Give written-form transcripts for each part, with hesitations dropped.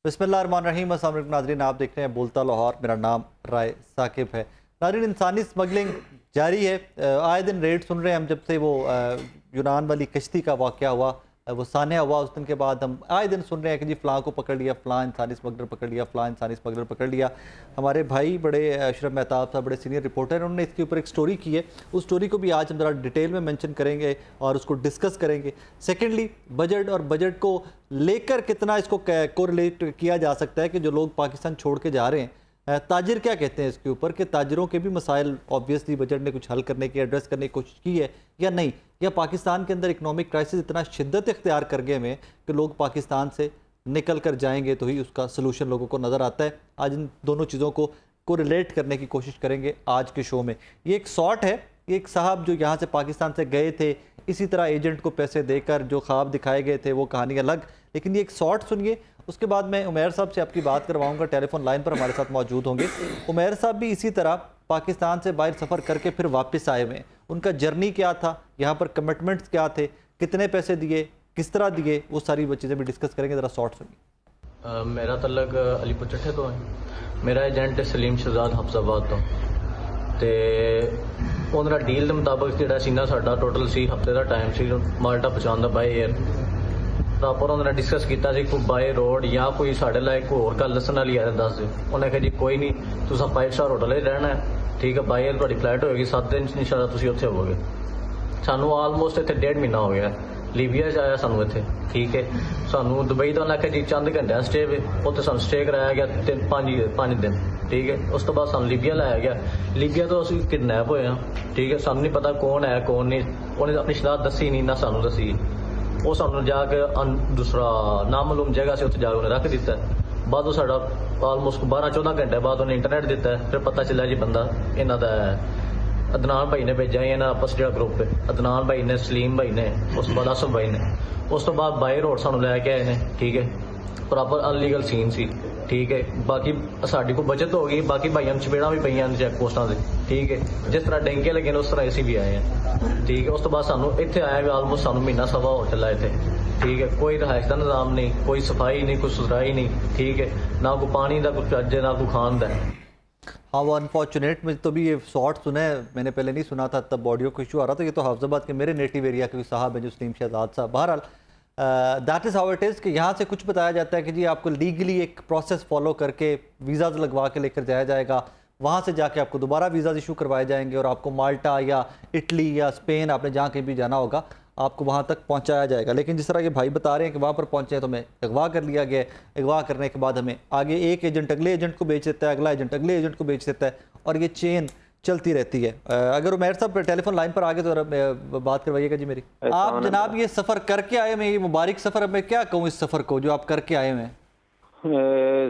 बिस्मिल्लाहिर्रहमानिर्रहीम। अस्सलाम वालेकुम नाज़रीन, आप देख रहे हैं बोलता लाहौर। मेरा नाम राय साकिब है। नाज़रीन, इंसानी स्मगलिंग जारी है। आए दिन रेड सुन रहे हैं हम, जब से वो यूनान वाली कश्ती का वाक़या हुआ, वो सान्या हुआ, उस दिन के बाद हम आए दिन सुन रहे हैं कि जी फ़लाँ को पकड़ लिया, फ़लाँ इंसानी स्मगलर पकड़ लिया, फ़लाँ इंसानी स्मगलर पकड़ लिया। हमारे भाई बड़े अशरफ मेहताब साहब बड़े सीनियर रिपोर्टर हैं, उन्होंने इसके ऊपर एक स्टोरी की है। उस स्टोरी को भी आज हम ज़रा डिटेल में मेंशन करेंगे और उसको डिस्कस करेंगे। सेकेंडली, बजट और बजट को लेकर कितना इसको कोरिलेट किया जा सकता है कि जो लोग पाकिस्तान छोड़ के जा रहे हैं, ताजिर क्या कहते हैं इसके ऊपर, कि ताजिरों के भी मसाइल ऑब्वियसली बजट ने कुछ हल करने की, एड्रेस करने की कोशिश की है या नहीं, या पाकिस्तान के अंदर इकनॉमिक क्राइसिस इतना शिद्दत इख्तियार कर गए में कि लोग पाकिस्तान से निकल कर जाएंगे तो ही उसका सलूशन लोगों को नज़र आता है। आज इन दोनों चीज़ों को रिलेट करने की कोशिश करेंगे आज के शो में। ये एक शॉर्ट है, एक साहब जो यहाँ से पाकिस्तान से गए थे, इसी तरह एजेंट को पैसे देकर जो ख्वाब दिखाए गए थे वो कहानी अलग, लेकिन ये एक शॉर्ट सुनिए। उसके बाद मैं उमैर साहब से आपकी बात करवाऊंगा, टेलीफोन लाइन पर हमारे साथ मौजूद होंगे। उमैर साहब भी इसी तरह पाकिस्तान से बाहर सफ़र करके फिर वापस आए हुए हैं। उनका जर्नी क्या था, यहाँ पर कमिटमेंट्स क्या थे, कितने पैसे दिए, किस तरह दिए, वो सारी वो चीज़ें भी डिस्कस करेंगे। ज़रा शॉर्ट सुनिए। मेरा तलक अलीपुर चट्ठे तो है। मेरा एजेंट सलीम शहजाद हफ्साबाद तो ਤੇ ਉਹਨਾਂ ਦਾ ਡੀਲ ਦੇ ਮੁਤਾਬਕ ਜਿਹੜਾ ਸੀ ਨਾ, ਸਾਡਾ ਟੋਟਲ ਸੀ ਹਫਤੇ ਦਾ ਟਾਈਮ ਸੀ ਮਾਲਟਾ ਪਹੁੰਚਾਉਣ ਦਾ ਬਾਏ 에ਅਰ। ਤਾਂ ਆਪਾਂ ਉਹਨਾਂ ਨਾਲ ਡਿਸਕਸ ਕੀਤਾ ਸੀ ਕੋਈ ਬਾਏ ਰੋਡ ਜਾਂ ਕੋਈ ਸਾਡੇ ਲਈ ਕੋਈ ਹੋਰ ਗੱਲ ਦੱਸਣ ਵਾਲੀ ਹੈ ਦੱਸ ਦਿਓ। ਉਹਨੇ ਕਿਹਾ ਜੀ ਕੋਈ ਨਹੀਂ, ਤੁਸੀਂ 5 ਸਟਾਰ ਹੋਟਲ 'ਚ ਰਹਿਣਾ ਹੈ, ਠੀਕ ਹੈ, ਬਾਏ 에ਅਰ ਤੁਹਾਡੀ ਫਲਾਈਟ ਹੋਏਗੀ 7 ਦਿਨ ਇਨਸ਼ਾਅੱਲਾ ਤੁਸੀਂ ਉੱਥੇ ਹੋਵੋਗੇ। ਸਾਨੂੰ ਆਲਮੋਸਟ ਇੱਥੇ 1.5 ਮਹੀਨਾ ਹੋ ਗਿਆ ਲੀਬੀਆ 'ਚ ਆਇਆ ਸਾਨੂੰ ਇੱਥੇ, ਠੀਕ ਹੈ। ਸਾਨੂੰ ਦੁਬਈ ਦਾ ਉਹਨਾਂ ਕਿਹਾ ਜੀ ਚੰਦ ਘੰਟਿਆਂ ਸਟੇ ਵੇ, ਉੱਥੇ ਸਾਨੂੰ ਸਟੇ ਕਰਾਇਆ ਗਿਆ 5 ਦਿਨ, ਠੀਕ ਹੈ। ਉਸ ਤੋਂ ਬਾਅਦ ਸਾਨੂੰ ਲੀਬੀਆ ਲਾਇਆ ਗਿਆ। ਲੀਬੀਆ ਤੋਂ ਅਸੀਂ ਕਿਡਨੈਪ ਹੋਏ ਹਾਂ, ਠੀਕ ਹੈ। ਸਾਨੂੰ ਨਹੀਂ ਪਤਾ ਕੌਣ ਹੈ ਕੌਣ ਨਹੀਂ, ਉਹਨੇ ਆਪਣੀ ਸ਼ਨਾਖਤ ਦੱਸੀ ਨਹੀਂ ਨਾ ਸਾਨੂੰ ਦੱਸੀ। ਉਹ ਸਾਨੂੰ ਜਾ ਕੇ ਦੂਸਰਾ ਨਾਮਾਲੂਮ ਜਗ੍ਹਾ ਸੀ, ਉੱਥੇ ਜਾ ਕੇ ਉਹਨੇ ਰੱਖ ਦਿੱਤਾ। ਬਾਅਦ ਉਹ ਸਾਡਾ ਆਲਮੋਸਟ 12-14 ਘੰਟੇ ਬਾਅਦ ਉਹਨੇ ਇੰਟਰਨੈਟ ਦਿੱਤਾ। ਫਿਰ ਪਤਾ ਚੱਲਿਆ ਜੀ ਬੰਦਾ ਇਹਨਾਂ ਦਾ ਅਦਨਾਨ ਭਾਈ ਨੇ ਭੇਜਿਆ, ਇਹਨਾਂ ਆਪਸ ਜਿਹੜਾ ਗਰੁੱਪ ਹੈ, ਅਦਨਾਨ ਭਾਈ ਨੇ, ਸਲੀਮ ਭਾਈ ਨੇ, ਉਸ ਤੋਂ ਬਾਅਦ ਅਸਫ ਭਾਈ ਨੇ। ਉਸ ਤੋਂ ਬਾਅਦ ਬਾਈ ਰੋਡ ਸਾਨੂੰ ਲੈ ਕੇ ਆਏ ਨੇ, ਠੀਕ ਹੈ। ਪ੍ਰੋਪਰ ਅਨਲੀਗਲ ਸੀਨ ਸੀ, ਠੀਕ ਹੈ। ਬਾਕੀ ਸਾਡੀ ਕੋਈ ਬਚਤ ਹੋ ਗਈ, ਬਾਕੀ ਭਾਈਆਂ ਨੂੰ ਚਪੇੜਾਂ ਵੀ ਪਈਆਂ ਚੈੱਕ ਪੋਸਟਾਂ 'ਤੇ, ਠੀਕ ਹੈ। ਜਿਸ ਤਰ੍ਹਾਂ ਡੈਂਕੇ ਲੱਗੇ ਨੇ ਉਸ ਤਰ੍ਹਾਂ ਅਸੀਂ ਵੀ ਆਏ ਹਾਂ, ਠੀਕ ਹੈ। ਉਸ ਤੋਂ ਬਾਅਦ ਸਾਨੂੰ ਇੱਥੇ ਆਇਆ ਵੀ ਆਲਮੋਸਟ ਸਾਨੂੰ ਮਹੀਨਾ ਸਵਾ ਹੋ ਚੱਲਾ ਇੱਥੇ, ਠੀਕ ਹੈ। ਕੋਈ ਰਿਹਾਇਸ਼ ਦਾ ਨਿਜ਼ਾਮ ਨਹੀਂ, ਕੋਈ ਸਫਾਈ ਨਹੀਂ, ਕੋਈ ਸੁਥਰਾਈ ਨਹੀਂ, ਠੀਕ ਹੈ। ਨਾ ਕੋਈ पानी का कुछ ਚੱਜ, ना कोई खान का। हाँ, वो अनफॉर्चुनेट, मुझे तो भी ये शॉर्ट सुना है, मैंने पहले नहीं सुना था, तब ऑडियो को इशू आ रहा था। ये तो हाफिजाबाद के मेरे नेटिव एरिया के साहब हैं जो सलीम शहजाद साहब। बहरहाल that is how it is कि यहाँ से कुछ बताया जाता है कि जी आपको लीगली एक प्रोसेस फॉलो करके वीज़ाज़ लगवा के लेकर जाया जाएगा, वहाँ से जाके आपको दोबारा वीज़ाज़ इशू करवाए जाएंगे और आपको माल्टा या इटली या स्पेन, आपने जहाँ कहीं भी जाना होगा, आपको वहाँ तक पहुँचाया जाएगा। लेकिन जिस तरह के भाई बता रहे हैं कि वहाँ पर पहुँचे हैं तो हमें अगवा कर लिया गया। अगवा करने के बाद हमें आगे एक एजेंट अगले एजेंट को बेच देता है, अगला एजेंट अगले एजेंट को बेच देता है, और ये चेन चलती रहती है। अगर उमैर साहब टेलीफोन लाइन पर आगे तो बात करवाइएगा जी मेरी। आप जनाब ये सफ़र करके आए, मैं ये मुबारक सफ़र, मैं क्या कहूँ इस सफ़र को जो आप करके आए हुए हैं।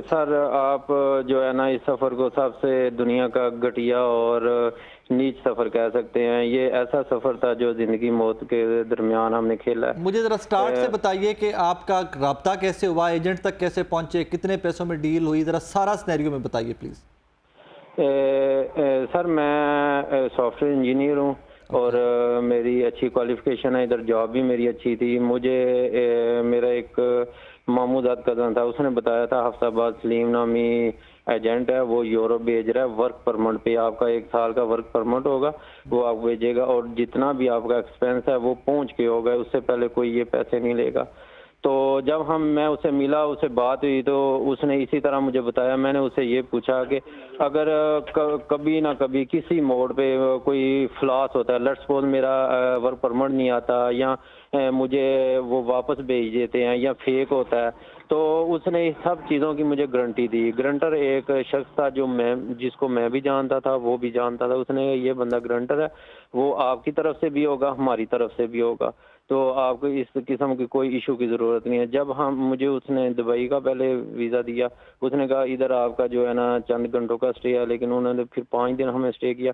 सर आप जो है ना, इस सफ़र को सबसे दुनिया का घटिया और नीच सफ़र कह सकते हैं। ये ऐसा सफ़र था जो ज़िंदगी मौत के दरमियान हमने खेला है। मुझे ज़रा स्टार्ट से बताइए कि आपका रब्ता कैसे हुआ, एजेंट तक कैसे पहुँचे, कितने पैसों में डील हुई, ज़रा सारा सिनेरियो में बताइए प्लीज़। सर मैं सॉफ्टवेयर इंजीनियर हूँ और मेरी अच्छी क्वालिफिकेशन है, इधर जॉब भी मेरी अच्छी थी। मुझे मेरा एक मामूदात कज़न था, उसने बताया था हफ्साबाद सलीम नामी एजेंट है, वो यूरोप भेज रहा है वर्क परमिट पे, आपका 1 साल का वर्क परमिट होगा, वो आप भेजेगा और जितना भी आपका एक्सपेंस है वो पहुंच के होगा, उससे पहले कोई ये पैसे नहीं लेगा। तो जब मैं उससे मिला, उससे बात हुई, तो उसने इसी तरह मुझे बताया। मैंने उससे ये पूछा कि अगर कभी ना कभी किसी मोड़ पे कोई फ्लॉस होता है, लेट्स सपोज मेरा वर्क परमिट नहीं आता या मुझे वो वापस भेज देते हैं या फेक होता है, तो उसने सब चीज़ों की मुझे गारंटी दी। गारंटर एक शख्स था जो जिसको मैं भी जानता था, वो भी जानता था। उसने ये बंदा गारंटर है, वो आपकी तरफ से भी होगा, हमारी तरफ से भी होगा, तो आपको इस किस्म की कोई इशू की ज़रूरत नहीं है। जब मुझे उसने दुबई का पहले वीज़ा दिया, उसने कहा इधर आपका जो है ना चंद घंटों का स्टे है, लेकिन उन्होंने फिर 5 दिन हमें स्टे किया।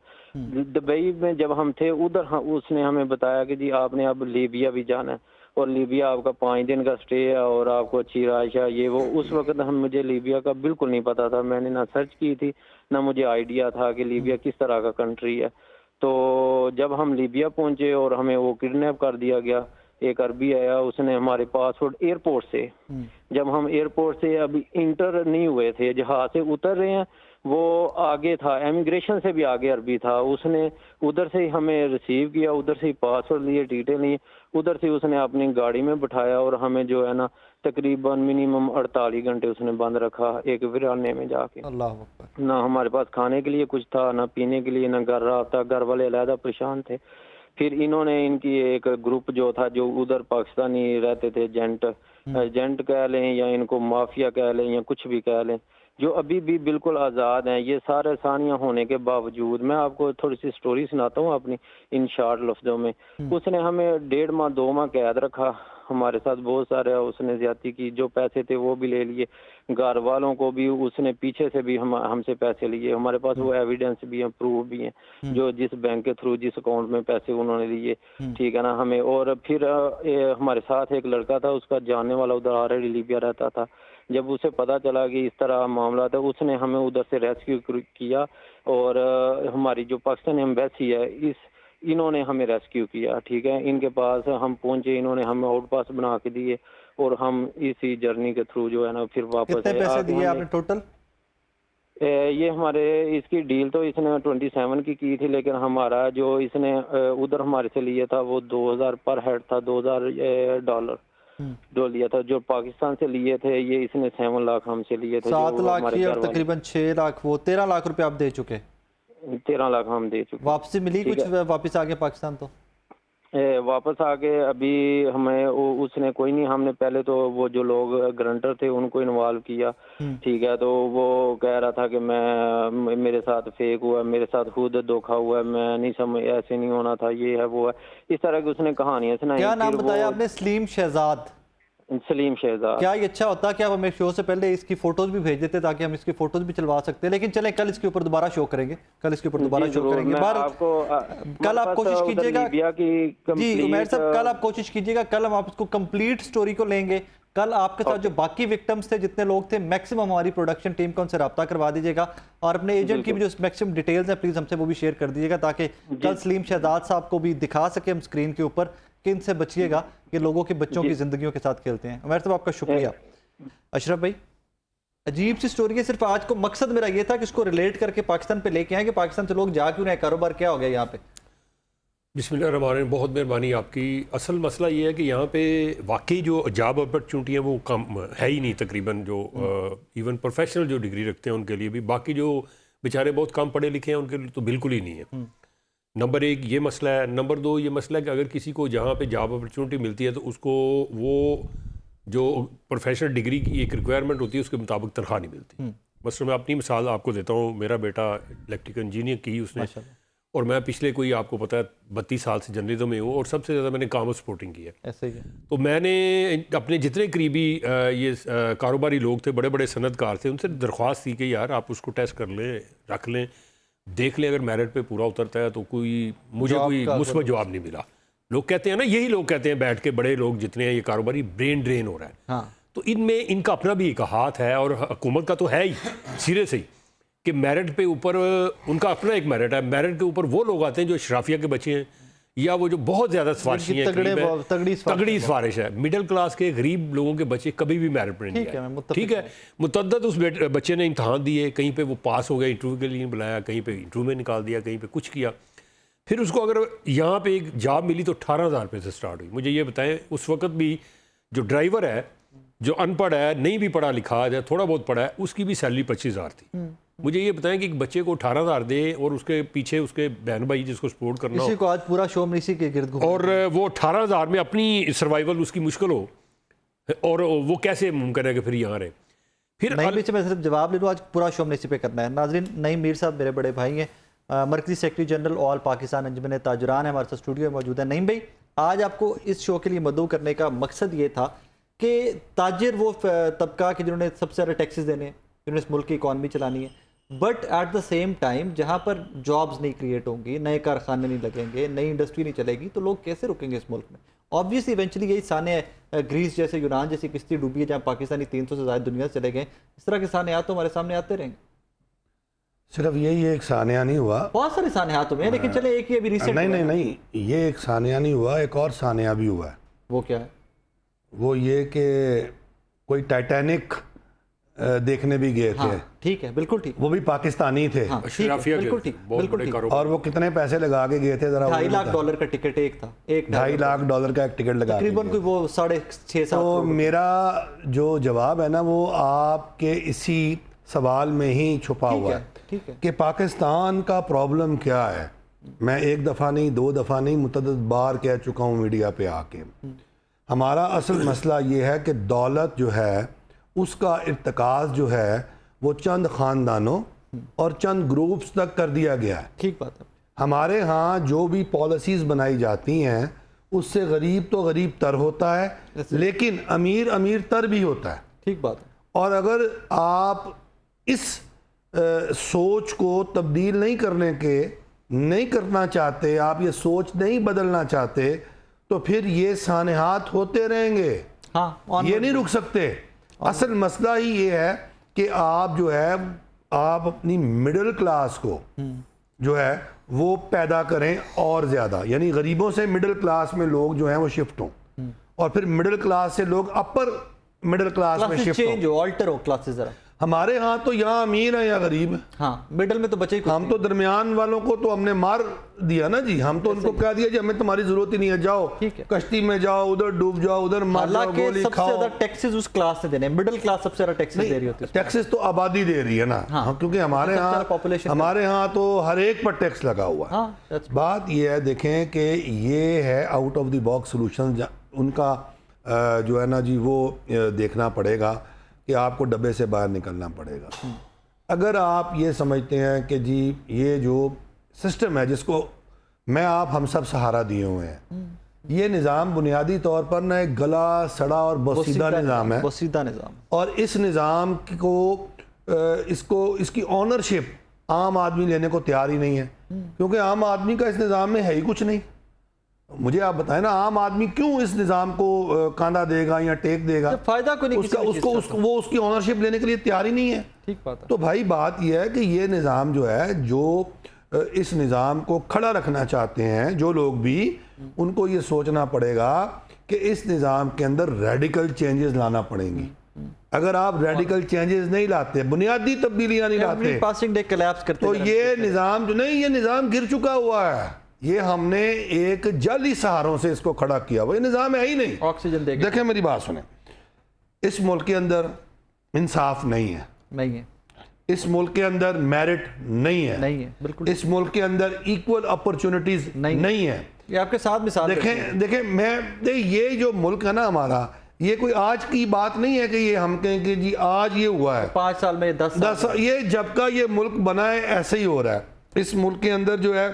दुबई में जब हम थे उधर, उसने हमें बताया कि जी आपने अब लीबिया भी जाना है और लीबिया आपका 5 दिन का स्टे है और आपको अच्छी राइश है, ये वो। उस वक्त मुझे लीबिया का बिल्कुल नहीं पता था, मैंने ना सर्च की थी ना मुझे आइडिया था कि लीबिया किस तरह का कंट्री है। तो जब हम लीबिया पहुंचे और हमें वो किडनैप कर दिया गया, एक अरबी आया, उसने हमारे पासपोर्ट एयरपोर्ट से, जब हम एयरपोर्ट से अभी इंटर नहीं हुए थे, जहाज से उतर रहे हैं, वो आगे था, इमिग्रेशन से भी आगे अरबी था, उसने उधर से ही हमें रिसीव किया, उधर से ही पासपोर्ट लिए, डिटेल लिए, उधर से उसने अपनी गाड़ी में बिठाया और हमें जो है ना तकरीबन मिनिमम 48 घंटे उसने बंद रखा एक वीराने में जाके। अल्लाह अकबर। ना हमारे पास खाने के लिए कुछ था, ना पीने के लिए, ना घर रहा था, घर वाले अलहदा परेशान थे। फिर इन्होंने इनकी एक ग्रुप जो था, जो उधर पाकिस्तानी रहते थे, एजेंट कह लें या इनको माफिया कह लें या कुछ भी कह लें, जो अभी भी बिल्कुल आज़ाद हैं, ये सारे सानिया होने के बावजूद। मैं आपको थोड़ी सी स्टोरी सुनाता हूँ अपनी इन शॉर्ट लफ्जों में। उसने हमें 1.5 माह 2 माह कैद रखा, हमारे साथ बहुत सारे उसने ज्यादती की, जो पैसे थे वो भी ले लिए, घर वालों को भी उसने पीछे से भी हमसे पैसे लिए, हमारे पास वो एविडेंस भी है, प्रूफ भी है, जो जिस बैंक के थ्रू जिस अकाउंट में पैसे उन्होंने लिए, ठीक है ना हमें। और फिर हमारे साथ एक लड़का था, उसका जानने वाला उधर ऑलरेडी लीबिया रहता था, जब उसे पता चला कि इस तरह मामला था, उसने हमें उधर से रेस्क्यू किया और हमारी जो पाकिस्तान एम्बेसी है इन्होंने हमें रेस्क्यू किया, ठीक है। इनके पास हम पहुंचे, इन्होंने हमें आउट पास बना के दिए और हम इसी जर्नी के थ्रू जो है ना फिर वापस कितने पैसे दिए आपने टोटल? ये हमारे इसकी डील तो इसने 27 की थी, लेकिन हमारा जो इसने उधर हमारे से लिया था वो 2000 पर हेड था, $2000 जो लिया था। जो पाकिस्तान से लिए थे ये इसने 7 लाख हमसे लिए थे, 7 लाख ही और तकरीबन 6 लाख, वो 13 लाख रुपए आप दे चुके। 13 लाख हम दे चुके। वापसी मिली कुछ वापस आगे पाकिस्तान? तो वापस आके अभी हमें उसने कोई नहीं, हमने पहले तो वो जो लोग ग्रंटर थे उनको इन्वॉल्व किया, ठीक है। तो वो कह रहा था कि मेरे साथ फेक हुआ, मेरे साथ खुद धोखा हुआ, मैं नहीं समझ, ऐसे नहीं होना था, ये है वो है, इस तरह की उसने कहानियां सुनाई। क्या नाम बताया आपने? सलीम शहजाद। सलीम शहजाद। क्या ये अच्छा होता कि आप हमें शो से पहले इसकी फोटोज भी भेज देते ताकि हम इसकी फोटोज भी चलवा सकते हैं, लेकिन चलें कल इसके ऊपर दोबारा शो करेंगे, कल इसके ऊपर दोबारा शो करेंगे। कल आप कोशिश कीजिएगा जी उमैर साहब, कल आप कोशिश कीजिएगा, कल हम आपको कंप्लीट स्टोरी को लेंगे। कल आपके साथ जो बाकी विक्टिम्स थे, जितने लोग थे, मैक्सिमम हमारी प्रोडक्शन टीम को उनसे रब्ता करवा दीजिएगा और अपने एजेंट की भी जो मैक्सिमम डिटेल्स हैं प्लीज हमसे वो भी शेयर कर दीजिएगा, ताकि कल सलीम शहजाद साहब को भी दिखा सके हम स्क्रीन के ऊपर कि इनसे बचिएगा, कि लोगों के बच्चों की जिंदगियों के साथ खेलते हैं। उमैर साहब आपका शुक्रिया। अशरफ भाई, अजीब सी स्टोरी है, सिर्फ आज को मकसद मेरा ये था कि इसको रिलेट करके पाकिस्तान पे लेके आए कि पाकिस्तान से लोग जा क्यों रहे, कारोबार क्या हो गया यहाँ पे। बिस्मिल्लाहिर्रहमानिर्रहीम, बहुत मेहरबानी आपकी। असल मसला ये है कि यहाँ पे वाकई जो जॉब अपॉर्चुनिटी है वो कम है ही नहीं तकरीबन, जो इवन प्रोफेशनल जो डिग्री रखते हैं उनके लिए भी, बाकी जो बेचारे बहुत कम पढ़े लिखे हैं उनके लिए तो बिल्कुल ही नहीं है। नंबर 1 ये मसला है। नंबर 2 ये मसला है कि अगर किसी को जहाँ पे जॉब अपॉर्चुनिटी मिलती है तो उसको वो जो प्रोफेशनल डिग्री की एक रिक्वायरमेंट होती है उसके मुताबिक तनख्वाह नहीं मिलती। बस मैं अपनी मिसाल आपको देता हूँ। मेरा बेटा इलेक्ट्रिकल इंजीनियर की उसने, और मैं पिछले कोई आपको पता है 32 साल से जर्नलिज्म में हूँ और सबसे ज़्यादा मैंने कॉमर्स रिपोर्टिंग की है। ऐसे ही है। तो मैंने अपने जितने करीबी ये कारोबारी लोग थे, बड़े बड़े सनतकार थे, उनसे दरख्वास्त की कि यार आप उसको टेस्ट कर लें, रख लें, देख लें, अगर मेरिट पे पूरा उतरता है तो मुझे कोई मुस्बत जवाब नहीं मिला। लोग कहते हैं ना, यही लोग कहते हैं बैठ के, बड़े लोग जितने हैं, ये कारोबारी ब्रेन ड्रेन हो रहा है। हाँ। तो इनमें इनका अपना भी एक हाथ है और हुकूमत का तो है ही सिरे से ही, कि मेरिट पे ऊपर उनका अपना एक मेरिट है। मेरिट के ऊपर वो लोग आते हैं जो शराफिया के बच्चे हैं या वो जो बहुत ज़्यादा सिफारिशी हैं, तगड़ी सिफारिश है। मिडिल क्लास के गरीब लोगों के बच्चे कभी भी मेरिट पर नहीं आए। ठीक है, मुतद्दद उस बच्चे ने इम्तहान दिए, कहीं पे वो पास हो गया, इंटरव्यू के लिए बुलाया, कहीं पे इंटरव्यू में निकाल दिया, कहीं पे कुछ किया, फिर उसको अगर यहाँ पे एक जॉब मिली तो 18,000 रुपये से स्टार्ट हुई। मुझे ये बताएं, उस वक्त भी जो ड्राइवर है, जो अनपढ़ है, नहीं भी पढ़ा लिखा है, थोड़ा बहुत पढ़ा है, उसकी भी सैलरी 25,000 थी। मुझे ये बताएं कि एक बच्चे को 18,000 दे और उसके पीछे उसके बहन भाई जिसको सपोर्ट करना इसी को आज पूरा शो में इसी के गिर्द घूम, और वो 18,000 में अपनी सर्वाइवल उसकी मुश्किल हो, और वो कैसे मुमकिन है कि फिर यहाँ रहे। फिर नहीं बीच में सिर्फ जवाब ले लो, आज पूरा शो में इसी पे करना है। नाजरीन, नईम मीर साहब मेरे बड़े भाई हैं, मरकजी सेक्रेटरी जनरल ऑल पाकिस्तान अंजुमन ताजरान है, हमारे साथ स्टूडियो में मौजूद है। नईम भाई, आज आपको इस शो के लिए मदऊ करने का मकसद ये था कि ताजिर वो तबका कि जिन्होंने सबसे ज़्यादा टैक्सेस देने, जिन्होंने इस मुल्क की इकॉनमी चलानी है, but at the same time जहाँ पर जॉब्स नहीं क्रिएट होंगी, नए कारखाने नहीं लगेंगे, नई इंडस्ट्री नहीं चलेगी, तो लोग कैसे रुकेंगे इस मुल्क में। ऑब्वियसली इवेंचुअली यही साने ग्रीस जैसे, यूनान जैसी किश्ती डूबी है जहाँ पाकिस्तानी 300 से ज़्यादा दुनिया से चले गए। इस तरह के सानियात तो हमारे सामने आते रहेंगे। सिर्फ यही एक सानिया नहीं हुआ, बहुत सारे सानियात हुए हैं, लेकिन चले एक ही अभी रिसेंट। नहीं, ये एक सानिया नहीं हुआ, एक और सानिया भी हुआ है। वो क्या है? वो ये कि कोई टाइटैनिक देखने भी गए थे। हाँ, ठीक है, बिल्कुल ठीक। वो भी पाकिस्तानी थे। हाँ, ठीक है, अशराफिया के बिल्कुल ठीक, बहुत बिल्कुल बड़े ठीक। कारोबार। और वो कितने पैसे लगा के गए थे जरा? $2.5 लाख का टिकट एक था, एक $2.5 लाख का एक टिकट लगा के तकरीबन गए। कोई वो 6.5-7 तो करोड़। मेरा जो जवाब है ना वो आपके इसी सवाल में ही छुपा ठीक हुआ है, है ठीक है। कि पाकिस्तान का प्रॉब्लम क्या है। मैं एक दफ़ा नहीं, 2 दफ़ा नहीं, मुतअद्दिद बार कह चुका हूँ मीडिया पे आके। हमारा असल मसला ये है कि दौलत जो है उसका इर्तिकाज़ जो है वो चंद ख़ानदानों और चंद ग्रुप्स तक कर दिया गया है। ठीक बात है। हमारे यहाँ जो भी पॉलिसीज़ बनाई जाती हैं उससे गरीब तो गरीब तर होता है, लेकिन अमीर अमीर तर भी होता है। ठीक बात है। और अगर आप इस सोच को तब्दील नहीं करना चाहते, आप ये सोच नहीं बदलना चाहते, तो फिर ये सानहात होते रहेंगे। हाँ, ये नहीं रुक सकते। असल मसला ही ये है कि आप जो है आप अपनी मिडिल क्लास को जो है वो पैदा करें और ज़्यादा, यानी गरीबों से मिडिल क्लास में लोग जो हैं वो शिफ्ट हों, और फिर मिडिल क्लास से लोग अपर मिडिल क्लास में क्लासेस शिफ्ट हों। चेंज हो, अल्टर हो क्लासेस जरा। हमारे यहाँ तो यहाँ अमीर है या गरीब है, हाँ, मिडल में तो बचे ही कुछ हम तो दरमियान वालों को तो हमने मार दिया ना जी। हम तो उनको कह दिया जी हमें तुम्हारी जरूरत ही नहीं है, जाओ ठीक है। कश्ती में जाओ, उधर डूब जाओ, उधर मार जाओ, हालांकि गोली सबसे खाओ। ज्यादा टैक्सेस उस क्लास ने देने, मिडिल क्लास सबसे ज्यादा टैक्सेस दे रही होती है। टैक्सेस तो आबादी दे रही है ना। हाँ। क्योंकि हमारे सबसे यहाँ ज्यादा population हमारे यहाँ तो हर एक पर टैक्स लगा हुआ है। हाँ, that's true। बात ये है, देखें कि ये है out of the box solution. उनका जो है ना जी वो देखना पड़ेगा कि आपको डब्बे से बाहर निकलना पड़ेगा। अगर आप ये समझते हैं कि जी ये जो सिस्टम है जिसको मैं आप हम सब सहारा दिए हुए हैं, ये निज़ाम बुनियादी तौर पर ना एक गला सड़ा और बोसीदा निज़ाम है। बोसीदा निज़ाम। और इस निज़ाम को इसकी ऑनरशिप आम आदमी लेने को तैयार ही नहीं है, क्योंकि आम आदमी का इस निज़ाम में है ही कुछ नहीं। मुझे आप बताएं ना, आम आदमी क्यों इस निज़ाम को कांधा देगा या टेक देगा? फायदा कोई नहीं, वो उसकी ऑनरशिप लेने के लिए तैयार ही नहीं है। ठीक बात है। तो भाई बात यह है कि ये निज़ाम जो है, जो इस निज़ाम को खड़ा रखना चाहते हैं जो लोग भी, उनको ये सोचना पड़ेगा कि इस निज़ाम के अंदर रेडिकल चेंजेस लाना पड़ेंगी। अगर आप रेडिकल चेंजेस नहीं लाते, बुनियादी तब्दीलियां नहीं लाते, पासिंग डे कोलैप्स करते तो ये निज़ाम जो नहीं, ये निज़ाम गिर चुका हुआ है। ये हमने एक जाली सहारों से इसको खड़ा किया हुआ, ये निज़ाम है ही नहीं। ऑक्सीजन देगा। देखें मेरी बात सुने, इस मुल्क के अंदर इंसाफ नहीं है, नहीं है। इस मुल्क के अंदर मेरिट नहीं है, नहीं है, बिल्कुल। इस मुल्क के अंदर इक्वल अपॉर्चुनिटीज नहीं है। ये आपके साथ मिसाल देखें ये जो मुल्क है ना हमारा, ये कोई आज की बात नहीं है कि ये हम कहें कि जी आज ये हुआ है। 5 साल में 10 ये जब का ये मुल्क बना है ऐसे ही हो रहा है। इस मुल्क के अंदर जो है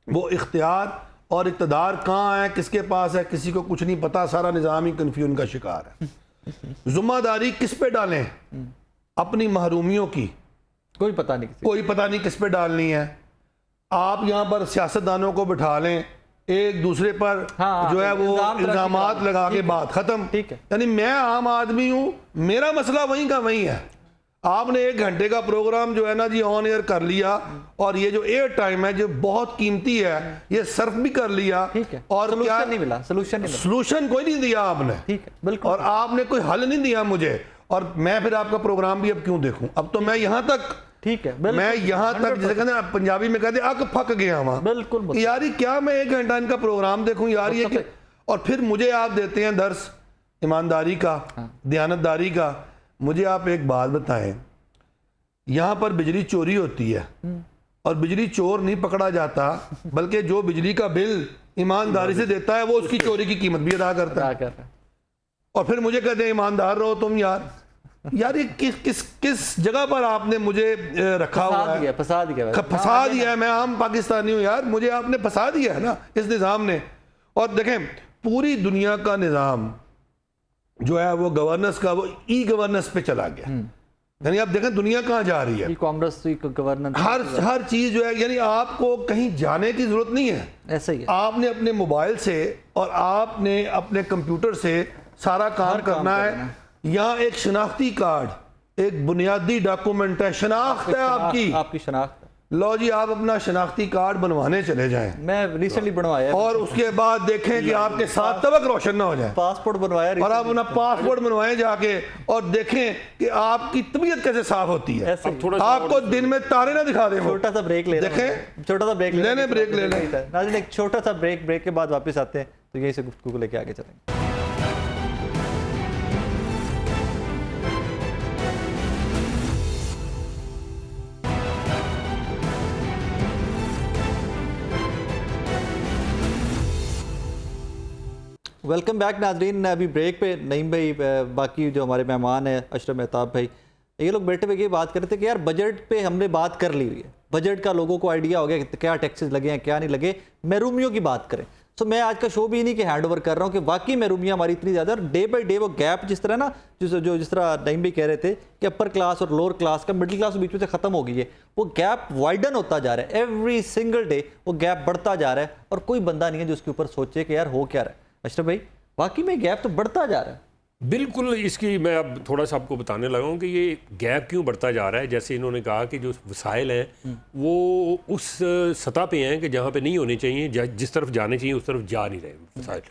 वो इख्तियार और इक़्तिदार कहाँ है, किसके पास है, किसी को कुछ नहीं पता। सारा निज़ाम ही कन्फ्यूजन का शिकार है। ज़िम्मेदारी किस पे डालें? अपनी महरूमियों की कोई पता नहीं किस पे डालनी है। आप यहाँ पर सियासतदानों को बिठा लें, एक दूसरे पर जो है वो इल्ज़ामात लगा के बात खत्म। ठीक है। यानी मैं आम आदमी हूँ, मेरा मसला वहीं का वहीं है। आपने 1 घंटे का प्रोग्राम जो है ना जी ऑन एयर कर लिया, और ये जो एयर टाइम है जो बहुत कीमती है, ये सर्फ भी कर लिया। ठीक है। और क्या नहीं मिला, सोल्यूशन कोई नहीं दिया आपने। ठीक है, बिल्कुल। और आपने कोई हल नहीं दिया मुझे, और मैं फिर आपका प्रोग्राम भी अब क्यों देखूं? अब तो मैं यहाँ तक, ठीक है, मैं यहाँ तक, जैसे कहते हैं पंजाबी में कहते अक फक गया वहां। बिल्कुल यार क्या मैं 1 घंटा इनका प्रोग्राम देखूं यार? ये और फिर मुझे आप देते हैं दर्स ईमानदारी का, दयानतदारी का। मुझे आप एक बात बताएं, यहाँ पर बिजली चोरी होती है और बिजली चोर नहीं पकड़ा जाता, बल्कि जो बिजली का बिल ईमानदारी से देता है वो उसकी चोरी की कीमत भी अदा करता है। और फिर मुझे कहते हैं ईमानदार रहो तुम। यार ये किस जगह पर आपने मुझे रखा हुआ है? फंसा दिया है। मैं आम पाकिस्तानी हूँ यार, मुझे आपने फंसा दिया है ना इस निज़ाम ने। और देखें पूरी दुनिया का निज़ाम जो है वो गवर्नेंस का, वो ई गवर्नेंस पे चला गया। यानी आप देखें दुनिया कहाँ जा रही है, कॉमर्स गवर्नेंस, हर चीज जो है, यानी आपको कहीं जाने की जरूरत नहीं है। ऐसा ही है। आपने अपने मोबाइल से और आपने अपने कंप्यूटर से सारा काम करना है। यहाँ एक शनाख्ती कार्ड, एक बुनियादी डॉक्यूमेंट है, शनाख्त है आपकी शनाख्त। लो जी आप अपना शनाख्ती कार्ड बनवाने चले जाएं मैं रिसेंटली बनवाया है, और उसके बाद देखें कि आपके साथ तबक रोशन ना हो जाए, पासपोर्ट बनवाया और आप अपना पासपोर्ट बनवाएं जाके और देखें कि आपकी तबीयत कैसे साफ होती है। ऐसे ही। थोड़ा सा आपको दिन में तारे ना दिखा दें वो। छोटा सा ब्रेक ले देखें, छोटा सा ब्रेक लेने ब्रेक ले लें। नाज़रीन एक छोटा सा ब्रेक के बाद वापस आते हैं, तो यही से गुफ्तगू को लेके आगे चलेंगे। वेलकम बैक नाजरीन। अभी ब्रेक पे नईम भाई, बाकी जो हमारे मेहमान हैं अशरफ मेहताब भाई, ये लोग बैठे हुए ये बात कर रहे थे कि यार बजट पे हमने बात कर ली हुई है, बजट का लोगों को आइडिया हो गया कि क्या टैक्सेस लगे हैं क्या नहीं लगे, महरूमियों की बात करें। सो मैं आज का शो भी नहीं कि हैंड ओवर कर रहा हूँ कि वाकई महरूमियाँ हमारी इतनी ज़्यादा, और डे बाई डे वो गैप जिस तरह ना जिस तरह नईम भाई कह रहे थे कि अपर क्लास और लोअर क्लास का मिडिल क्लास बीच में से ख़त्म हो गई है, वो गैप वाइडन होता जा रहा है। एवरी सिंगल डे वो गैप बढ़ता जा रहा है और कोई बंदा नहीं है जो उसके ऊपर सोचे कि यार हो क्या रहा है। अशरफ भाई बाकी में गैप तो बढ़ता जा रहा है। बिल्कुल, इसकी मैं अब थोड़ा सा आपको बताने लगा हूँ कि ये गैप क्यों बढ़ता जा रहा है। जैसे इन्होंने कहा कि जो वसाइल हैं वो उस सतह पे हैं कि जहाँ पे नहीं होने चाहिए, जिस तरफ जाने चाहिए उस तरफ जा नहीं रहे वसाइल।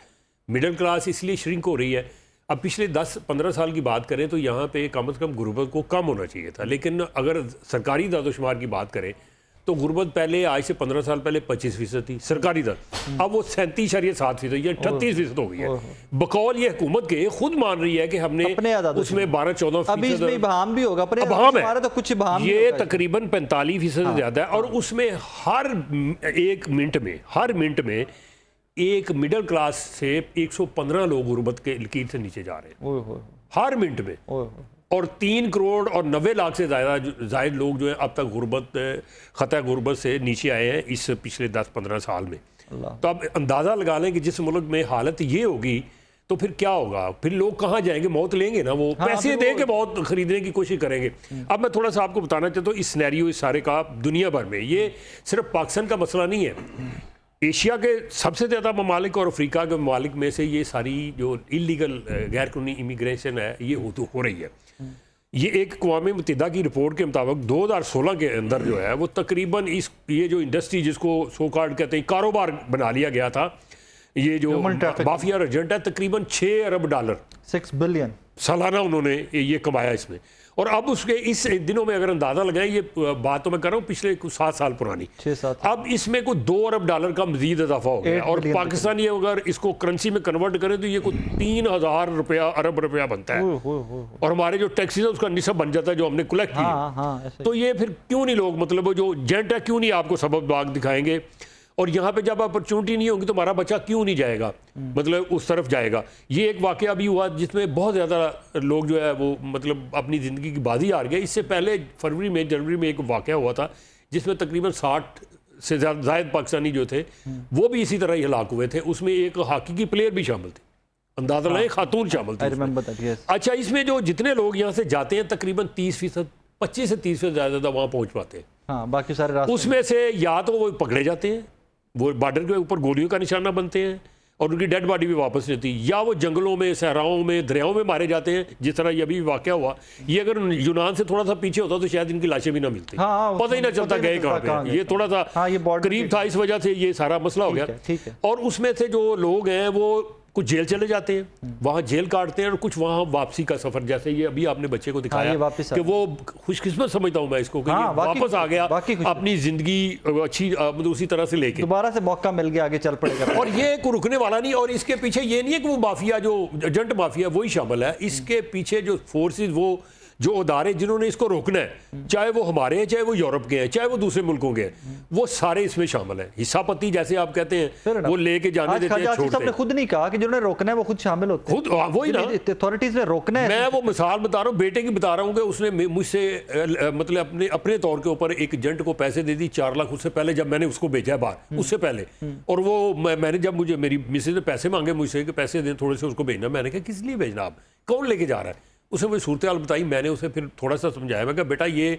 मिडिल क्लास इसलिए श्रिंक हो रही है। अब पिछले 10-15 साल की बात करें तो यहाँ पे कम से कम गुर्बत को कम होना चाहिए था, लेकिन अगर सरकारी दादोशुमार की बात करें तो गुर्बत पहले आज से 15 साल पहले 25% थी सरकारी दर, अब वो 37.7% या 38% हो गई है। बकौल ये हुकूमत के खुद मान रही है कि हमने उसमें 12-14% अभी इसमें बहाम भी होगा, है तो कुछ बहाम ये तकरीबन 45% ज़्यादा है। और उसमें हर मिनट में एक मिडिल क्लास से 115 लोग गुर्बत के लकीर से नीचे जा रहे हैं हर मिनट में, और 3 करोड़ और 90 लाख से ज़्यादा लोग जो है अब तक खतरा गुर्बत से नीचे आए हैं इस पिछले 10-15 साल में। तो अब अंदाज़ा लगा लें कि जिस मुल्क में हालत ये होगी तो फिर क्या होगा, फिर लोग कहाँ जाएंगे, मौत लेंगे ना, वो पैसे दे के बहुत खरीदने की कोशिश करेंगे। अब मैं थोड़ा सा आपको बताना चाहता हूँ इस सिनेरियो इस सारे का दुनिया भर में, ये सिर्फ पाकिस्तान का मसला नहीं है। एशिया के सबसे ज़्यादा ममालिक और अफ्रीका के ममालिक में से ये सारी जो इलीगल गैर कानूनी इमिग्रेशन है ये हो रही है। ये एक अक़वाम मुत्तहिदा की रिपोर्ट के मुताबिक 2016 के अंदर जो है वो तकरीबन ये जो इंडस्ट्री जिसको सो कार्ड कहते हैं कारोबार बना लिया गया था, ये जो माफिया एजेंट है, तकरीबन $6 अरब 6 बिलियन सालाना उन्होंने ये कमाया इसमें। और अब उसके इस दिनों में अगर अंदाज़ा लगाएं, ये बात तो मैं कर रहा हूँ पिछले कुछ 7 साल पुरानी, 6-7, अब इसमें कोई $2 अरब का मजीद इजाफा हो गया। और पाकिस्तानी अगर इसको करेंसी में कन्वर्ट करें तो ये कोई 3,000 अरब रुपया बनता है, और हमारे जो टैक्सेस है उसका निस्ब बन जाता है जो हमने कलेक्ट किया। तो ये फिर क्यों नहीं लोग, मतलब जो जेंट है क्यों नहीं आपको सबब बाग दिखाएंगे, और यहाँ पे जब अपॉर्चुनिटी नहीं होगी तो हमारा बच्चा क्यों नहीं जाएगा, मतलब उस तरफ जाएगा। ये एक वाकया अभी हुआ जिसमें बहुत ज़्यादा लोग जो है वो मतलब अपनी ज़िंदगी की बाजी हार गए। इससे पहले जनवरी में एक वाकया हुआ था जिसमें तकरीबन 60 से ज़्यादा पाकिस्तानी जो थे वो भी इसी तरह ही हलाक हुए थे। उसमें एक हॉकी की प्लेयर भी शामिल थी, अंदाज़ा लगाएं, खातून शामिल थी। अच्छा, इसमें जो जितने लोग यहाँ से जाते हैं तकरीबन 30%, 25 से 30% ज़्यादा वहाँ पहुँच पाते हैं। हाँ, बाकी सारे रास्ते उसमें से या तो वो पकड़े जाते हैं, वो बॉर्डर के ऊपर गोलियों का निशाना बनते हैं और उनकी डेड बॉडी भी वापस नहीं आती, या वो जंगलों में, सहराओं में, दरियाओं में मारे जाते हैं, जिस तरह ये अभी वाकया हुआ। ये अगर यूनान से थोड़ा सा पीछे होता तो शायद इनकी लाशें भी ना मिलती, पता ही ना चलता गए कहाँ पे। ये थोड़ा सा करीब था, इस वजह से ये सारा मसला हो गया। और उसमें से जो लोग हैं वो कुछ जेल चले जाते हैं, वहाँ जेल काटते हैं, और कुछ वहाँ वापसी का सफ़र, जैसे ये अभी आपने बच्चे को दिखाया कि वो खुशकिस्मत समझता हूँ मैं इसको कि वापस आ गया अपनी ज़िंदगी अच्छी मतलब उसी तरह से लेके, दोबारा से मौका मिल गया, आगे चल पड़ेगा। और ये कोई रुकने वाला नहीं। और इसके पीछे ये नहीं है कि वो माफिया जो एजेंट माफिया वही शामिल है, इसके पीछे जो फोर्सेज, वो जो अदारे जिन्होंने इसको रोकना है, चाहे वो हमारे हैं, चाहे वो यूरोप के हैं, चाहे वो दूसरे मुल्कों के हैं, वो सारे इसमें शामिल हैं। हिस्सापति जैसे आप कहते हैं वो लेके जाने देते हैं, छोड़ते हैं। खुद नहीं कहा कि जिन्होंने रोकना है वो खुद शामिल होते हैं, खुद वही ना अथॉरिटीज ने रोकना है। मैं वो मिसाल बता रहा हूँ, बेटे की बता रहा हूँ कि उसने मुझसे मतलब अपने तौर के ऊपर एक एजेंट को पैसे दे दी 4 लाख, उससे पहले जब मैंने उसको भेजा बाहर, उससे पहले। और वो मैंने जब मुझे मेरी मिसेज ने पैसे मांगे मुझसे कि पैसे दें थोड़े से उसको भेजना, मैंने कहा किस लिए भेजना, आप कौन लेके जा रहा है। उसने मुझे सूरत हाल बताई, मैंने उसे फिर थोड़ा सा समझाया, मैं कहा बेटा ये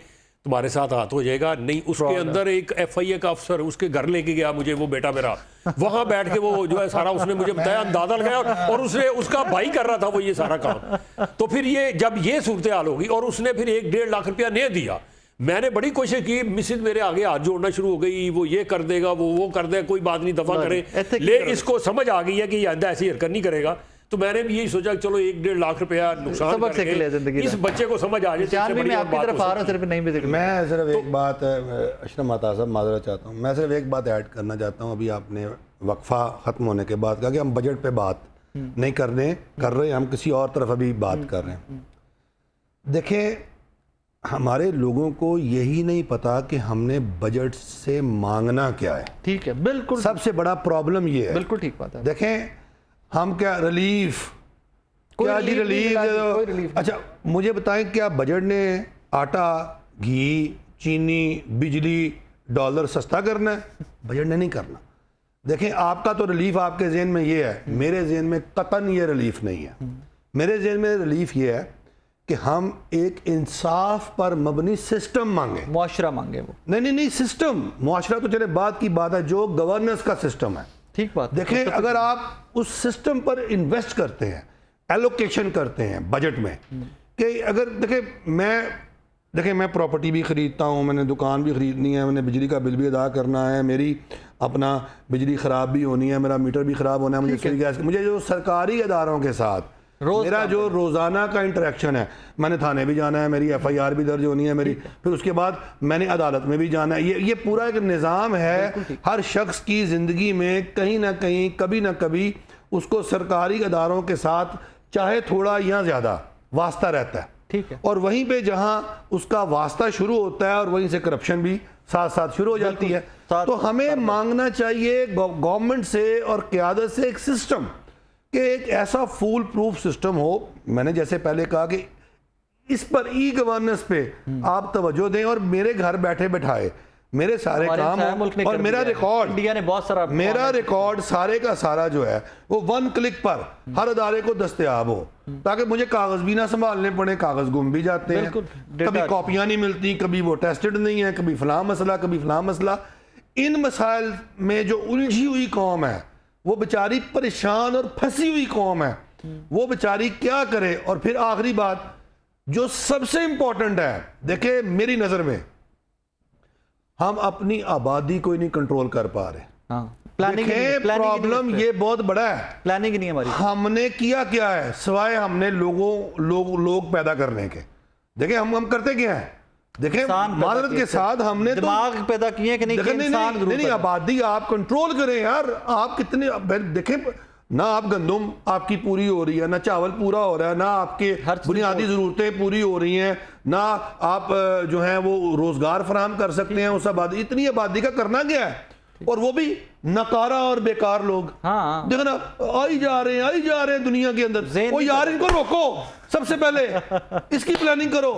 तुम्हारे साथ हाथ हो जाएगा नहीं। उसके अंदर एक FIA का अफसर उसके घर लेके गया मुझे, वो बेटा मेरा, वहां बैठ के वो जो है सारा उसने मुझे बताया, अंदाजा लगाया, और उसने उसका भाई कर रहा था वो ये सारा काम। तो फिर ये जब ये सूरत हाल होगी और उसने फिर 1-1.5 लाख रुपया नहीं दिया, मैंने बड़ी कोशिश की, मिसिज मेरे आगे हाथ जोड़ना शुरू हो गई, वो ये कर देगा, वो कर देगा, कोई बात नहीं, दफा करे। ले इसको समझ आ गई है कि आइंदा ऐसी हरकत नहीं करेगा। तो मैंने भी यही सोचा कि चलो 1-1.5 लाख रुपया नुकसान करके इस बच्चे को समझ आ जाए। मैं आपकी तरफ आ रहा हूं, सिर्फ नहीं भी मैं सिर्फ एक बात, अशरफ महता साहब माजरा चाहता हूँ, मैं सिर्फ एक बात ऐड करना चाहता हूँ। अभी आपने वक्फा ख़त्म होने के बाद कहा कि हम बजट पे बात नहीं कर रहे, हम किसी और तरफ अभी बात कर रहे हैं। देखें, हमारे लोगों को यही नहीं पता कि हमने बजट से मांगना क्या है। ठीक है, बिल्कुल सबसे बड़ा प्रॉब्लम ये है। बिल्कुल ठीक बात है। देखें, हम क्या रिलीफ, क्या जी रिलीफ, अच्छा मुझे बताएं, क्या बजट ने आटा, घी, चीनी, बिजली, डॉलर सस्ता करना है? बजट ने नहीं करना। देखें, आपका तो रिलीफ आपके जेहन में ये है, मेरे जेहन में कतन ये रिलीफ नहीं है। मेरे जेहन में रिलीफ ये है कि हम एक इंसाफ पर मबनी सिस्टम मांगे, मुआशरा मांगे। वो नहीं सिस्टम, मुआशरा तो चले बात की बात है, जो गवर्नेंस का सिस्टम है। ठीक बात। देखें, अगर आप उस सिस्टम पर इन्वेस्ट करते हैं, एलोकेशन करते हैं बजट में, कि अगर देखें मैं प्रॉपर्टी भी ख़रीदता हूँ, मैंने दुकान भी ख़रीदनी है, मैंने बिजली का बिल भी अदा करना है, मेरी अपना बिजली ख़राब भी होनी है, मेरा मीटर भी ख़राब होना है, मुझे जो सरकारी इदारों के साथ मेरा जो रोज़ाना का इंटरेक्शन है, मैंने थाने भी जाना है, मेरी FIR भी दर्ज होनी है मेरी, फिर उसके बाद मैंने अदालत में भी जाना है। ये पूरा एक निज़ाम है। हर शख्स की ज़िंदगी में कहीं ना कहीं, कभी ना कभी उसको सरकारी अदारों के साथ चाहे थोड़ा या ज़्यादा वास्ता रहता है। ठीक है। और वहीं पे जहां उसका वास्ता शुरू होता है और वहीं से करप्शन भी साथ साथ शुरू हो जाती है। तो हमें मांगना चाहिए गवर्नमेंट से और क़यादत से एक सिस्टम, कि एक ऐसा फूल प्रूफ सिस्टम हो। मैंने जैसे पहले कहा कि इस पर ई गवर्नेंस पे आप तवज्जो दें और मेरे घर बैठे बैठाए मेरे सारे काम और मेरा रिकॉर्ड, इंडिया ने बहुत सारा, मेरा रिकॉर्ड सारे का सारा जो है वो 1 क्लिक पर हर अदारे को दस्तयाब हो, ताकि मुझे कागज भी ना संभालने पड़े। कागज गुम भी जाते हैं, कभी कॉपियां नहीं मिलती, कभी वो टेस्टेड नहीं है, कभी फलां मसला, कभी फलां मसला। इन मसाइल में जो उलझी हुई कौम है, वो बेचारी परेशान और फंसी हुई कौम है, वो बेचारी क्या करे। और फिर आखिरी बात जो सबसे इंपॉर्टेंट है, देखे मेरी नजर में, हम अपनी आबादी को ही नहीं कंट्रोल कर पा रहे। प्लानिंग, प्रॉब्लम ये बहुत बड़ा है, प्लानिंग नहीं हमारी। हमने किया क्या है सिवाय हमने लोग पैदा करने के। देखें हम करते क्या है, देखें मादरत के साथ हमने दिमाग पैदा किए कि नहीं, आबादी आप कंट्रोल करें यार। आप कितने, देखें ना आप गंदम आपकी पूरी हो रही है, ना चावल पूरा हो रहा है, ना आपके बुनियादी ज़रूरतें पूरी हो रही हैं, ना आप जो हैं वो रोजगार फराहम कर सकते हैं उस आबादी। इतनी आबादी का करना क्या है, और वो भी नकारा और बेकार लोग। हाँ, देखो ना, आई जा रहे हैं दुनिया के अंदर। वो यार इनको रोको, सबसे पहले इसकी प्लानिंग करो।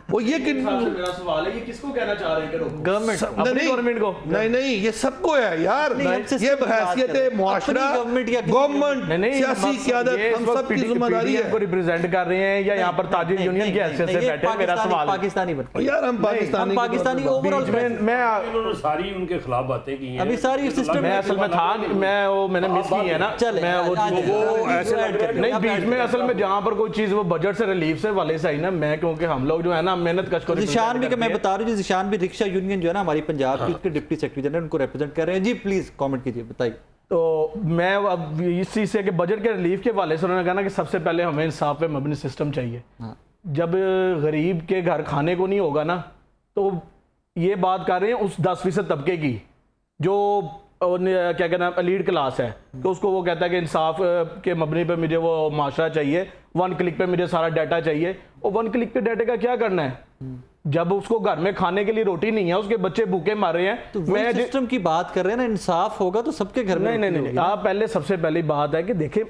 वो ये मेरा सवाल है, ये किसको कहना चाह रहे हैं कि रोको? गवर्नमेंट को नहीं, ये सबको है यार। ये हैसियत मुआशरा, गवर्नमेंट, सियासी क़यादत, हम सब की जिम्मेदारी है। को रिप्रेजेंट कर रहे हैं या यहाँ पर ताजिर यूनियन की हैसियत से बैठे हैं? मेरा सवाल पाकिस्तानी यार, हम पाकिस्तानी ओवरऑल मैं सारी उनके खिलाफ बातें की हैं। अभी सारी सिस्टम मैं असल में था, मैंने मिस की है ना, मैं वो नहीं, बीच में असल में जहाँ पर कोई चीज़ वो बजट से रिलीफ से वाले से आई ना, मैं क्योंकि हम लोग जो है ना मेहनत कश को जिशान भी, मैं बता रहा हूँ, जिशान भी रिक्शा यूनियन जो है ना हमारी पंजाब की, उसके डिप्टी सेक्रेटरी जनरल, उनको रिप्रेजेंट कर रहे हैं। जी प्लीज कमेंट कीजिए, बताइए। तो मैं अब इस चीज़ से कि बजट के रिलीफ के वाले से उन्होंने कहा ना कि सबसे पहले हमें इंसाफ पे मबनी सिस्टम चाहिए। जब गरीब के घर खाने को नहीं होगा ना, तो ये बात कर रहे हैं उस 10% तबके की जो क्या कहना है लीड क्लास है, तो उसको वो कहता है कि इंसाफ के मबनी पे मुझे वो माशरा चाहिए, 1 क्लिक पे मुझे सारा डाटा चाहिए। और 1 क्लिक पे डाटा का क्या करना है, जब उसको घर में खाने के लिए रोटी नहीं है, उसके बच्चे भूखे मर रहे हैं। तो मैं सिस्टम की बात कर रहे हैं ना, इंसाफ होगा तो सबके घर में। नहीं, आप पहले सबसे पहली बात है कि देखें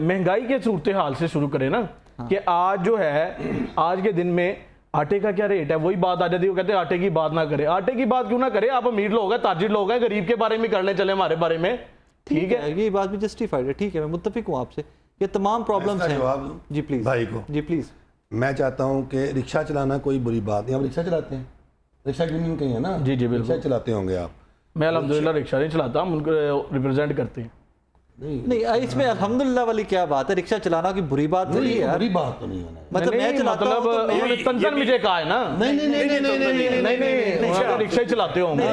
महंगाई के सूरत हाल से शुरू करें ना, कि आज जो है आज के दिन में आटे का क्या रेट है, वही बात आ जाती है। वो कहते हैं आटे की बात ना करें। आटे की बात क्यों ना करें, आप अमीर लोग हैं, ताजिर लोग हैं, गरीब के बारे में करने चले हमारे बारे में। ठीक है, ये बात भी जस्टिफाइड है। ठीक है, मैं मुत्तफिक हूँ आपसे। ये तमाम प्रॉब्लम्स हैं। जी प्लीज भाई को, जी प्लीज। मैं चाहता हूँ कि रिक्शा चलाना कोई बुरी बात नहीं। आप रिक्शा चलाते हैं, रिक्शा यूनियन कहीं है ना? जी बिल्कुल, रिक्शा चलाते होंगे आप। मैं अल्हम्दुलिल्लाह रिक्शा नहीं चलाता, हम उनको रिप्रेजेंट करते हैं। नहीं इसमें अल्हम्दुलिल्लाह वाली क्या बात है, रिक्शा चलाना की बुरी बात थोड़ी है यार। बुरी बात तो नहीं है ना। मतलब मैं चलाता हूं तो मैं उन्होंने तंजन मुझे कहा है ना। नहीं उन्होंने रिक्शा ही चलाते होंगे।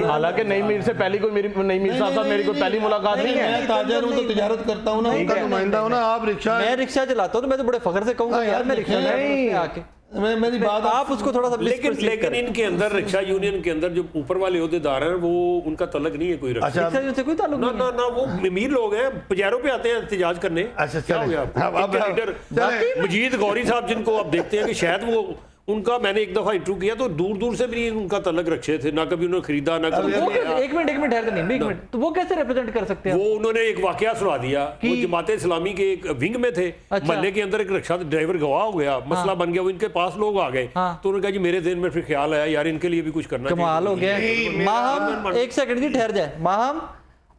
हालांकि नई मीर से पहली कोई मेरी नई मीर साहब साहब मेरी कोई पहली मुलाकात नहीं है। मैं ताजर हूँ तो तिजारत करता हूँ ना, उनका नुमाइंदा हूँ ना। आप रिक्शा, मैं रिक्शा चलाता हूं तो मैं तो बड़े फख्र से कहूंगा यार मैं रिक्शा नहीं आके मेरी बात आप उसको थोड़ा सा लेकिन इनके अंदर रिक्शा यूनियन के अंदर जो ऊपर वाले ओहदेदार हैं वो उनका तलक नहीं है कोई रखा। अच्छा रिक्शा से कोई ताल्लुक ना नहीं ना ना वो अमीर लोग हैं, पजारों पे आते हैं एहतजाज करने। अच्छा, क्या हो चलें। गया आपको? अब इनके लीडर चलें। मजीद गौरी साहब जिनको आप देखते हैं कि शायद वो उनका मैंने एक दफा इंटरव्यू किया तो दूर दूर से भी नहीं उनका तलक रखे थे, ना कभी उन्होंने खरीदा ना कभी वो लिया। एक मिनट ठहर नहीं एक मिनट, तो वो कैसे रिप्रेजेंट कर सकते हैं? वो उन्होंने एक वाकया सुना दिया, वो जमात इस्लामी के एक विंग में थे, अच्छा। महल्ले के अंदर एक रिक्शा ड्राइवर गवाह हो गया, मसला बन गया, वो इनके पास लोग आ गए हाँ। तो उन्होंने कहा जी मेरे दिन में फिर ख्याल आया यार इनके लिए भी कुछ करना कमाल हो गया। नहीं, माहम एक सेकंड की ठहर जाए, माहम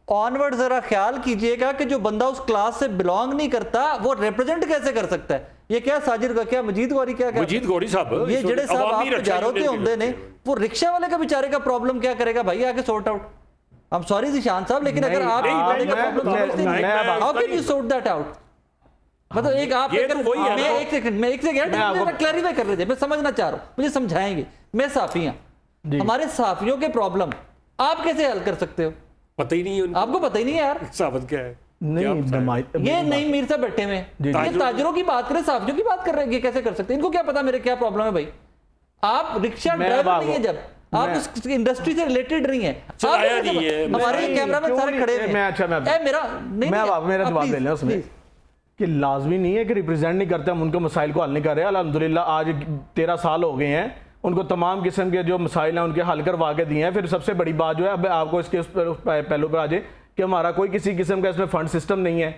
ऑनवर्ड जरा ख्याल कीजिएगा कि जो बंदा उस क्लास से बिलोंग नहीं करता वो रिप्रेजेंट कैसे कर सकता है? ये क्या साजिर का क्या मजीद गौरी क्या मजीद गौरी साहब ये जड़े साहब आप रक्षा जा होते यूनियन के होंगे ने वो रिक्शा वाले का बेचारे का प्रॉब्लम क्या करेगा भाई आके sort out? I am sorry Zishan साहब लेकिन अगर आप नहीं, बंदे का मैं- प्रॉब्लम मैं- समझते नहीं मैं- how can you sort that out? मतलब एक आप ये अगर तो वही है मैं ना। एक सेकंड मैं क्लैरिफाई कर रहे थे, मैं समझना चाह रहा हूं, मुझे समझाएंगे। मैं साफी हूं, हमारे साफियों के प्रॉब्लम आप कैसे हल कर सकते हो? पता ही नहीं है उनको आपको पता ही नहीं है यार। साबित क्या है। नहीं ये नहीं मीर साहब बैठे हुए हैं, ये ताजरों की बात करें, साफियों की बात कर रहे हैं, ये कैसे कर सकते हैं? इनको क्या पता मेरे क्या प्रॉब्लम है भाई? आप रिक्शा ड्राइवर नहीं है, जब आप उस इंडस्ट्री से रिलेटेड नहीं है, चलाया नहीं है। हमारे कैमरा में सारे खड़े हुए हैं। मेरा जवाब दे लें उसमें कि लाजमी नहीं है कि रिप्रेजेंट नहीं करते, हम उनके मसाइल को हल नहीं कर रहे। अल्हम्दुलिल्लाह आज 13 साल हो गए हैं, उनको तमाम किस्म के जो मसाइल हैं उनके हल करवा के दिए हैं। फिर सबसे बड़ी बात जो है, अब आपको इसके पहलू पर आ जाए कि हमारा कोई किसी किस्म का इसमें फंड सिस्टम नहीं है,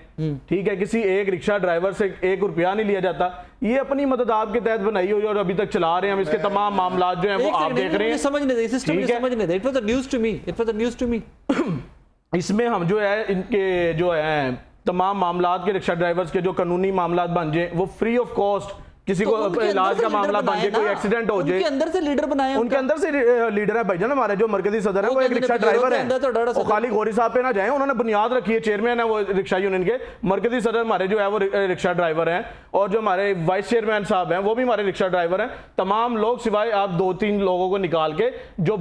ठीक है, किसी एक रिक्शा ड्राइवर से 1 रुपया नहीं लिया जाता। ये अपनी मदद आपके तहत बनाई हुई और अभी तक चला रहे हैं हम। इसके तमाम मामला जो हैं वो आप देख रहे हैं, समझ नहीं सिस्टम समझ नहीं। It was news to me, it was news to me. इसमें हम जो है इनके जो है तमाम मामलात के रिक्शा ड्राइवर्स के जो कानूनी मामलात बन जाए वो फ्री ऑफ कॉस्ट, किसी को इलाज का मामला बन जाए, कोई एक्सीडेंट हो जाए, उनके अंदर से लीडर बनाए, उनके अंदर से लीडर है भाईजान। हमारे जो मरकजी सदर है वो एक रिक्शा ड्राइवर है, वो खाली गौरी साहब पे ना जाए, उन्होंने बुनियाद रखी है, चेयरमैन है वो रिक्शा यूनियन के। मरकजी सदर हमारे जो है वो रिक्शा ड्राइवर हैं, और जो हमारे वाइस चेयरमैन साहब हैं वो भी हमारे रिक्शा ड्राइवर हैं। तमाम लोग सिवाय आप 2-3 लोगों को निकाल के जो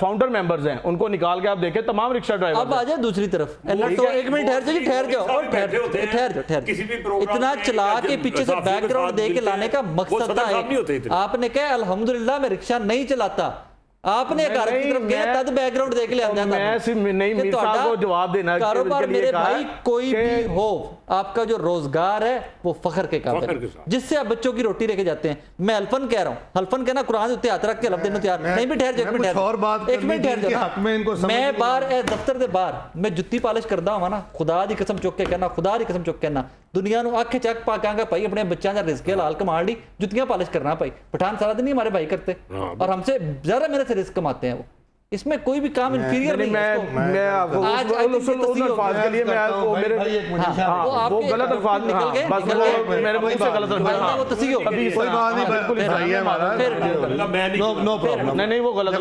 फाउंडर मेंबर्स हैं उनको निकाल के आप देखें, तमाम रिक्शा ड्राइवर। अब आ जाए दूसरी तरफ, एक मिनट ठहर जाओ। इतना चला के पीछे से बैकग्राउंड दे के लाने का मकसद था, आपने कहा अल्हम्दुलिल्लाह मैं रिक्शा नहीं चलाता, आपने घर की तरफ गया तब बैकग्राउंड देख लिया। मैं नहीं मीर साहब को जवाब देना कारोबार मेरे भाई कोई भी हो, आपका जो रोजगार है वो फखर के काबिल है, जिससे आप बच्चों की रोटी लेके जाते हैं। मैं हल्फन कह रहा हूँ, हल्फन कहना कुरान उत्ते हाथ रख के हलफ देने तैयार नहीं। भी ठहर जाओ, एक मिनट ठहर जाओ। मैं बाहर दफ्तर के बाहर मैं जुत्ती पालिश करदा हूं ना, खुदा दी कसम चुक के कहना, खुदा दी कसम चुक के कहना, दुनिया ਨੂੰ ਅੱਖ ਚੱਕ ਪਾ ਕਾਂਗਾ ਭਾਈ अपने बच्चों का रिस्क हलाल कमाने ली जुतियां पालिश करना भाई। पठान सारा दिन ही हमारे भाई करते और हमसे ज्यादा मेरे से रिस्क कमाते हैं वो, इसमें कोई भी काम इंफीरियर नहीं है। मैं आपको उस अल्फाज के लिए मैं आपको मेरे वो गलत अल्फाज निकल गए, बस वो मेरे मुंह से गलत अल्फाज, वो तसी हो अभी कोई बात नहीं, बिल्कुल सही है हमारा, नो प्रॉब्लम। नहीं वो गलत।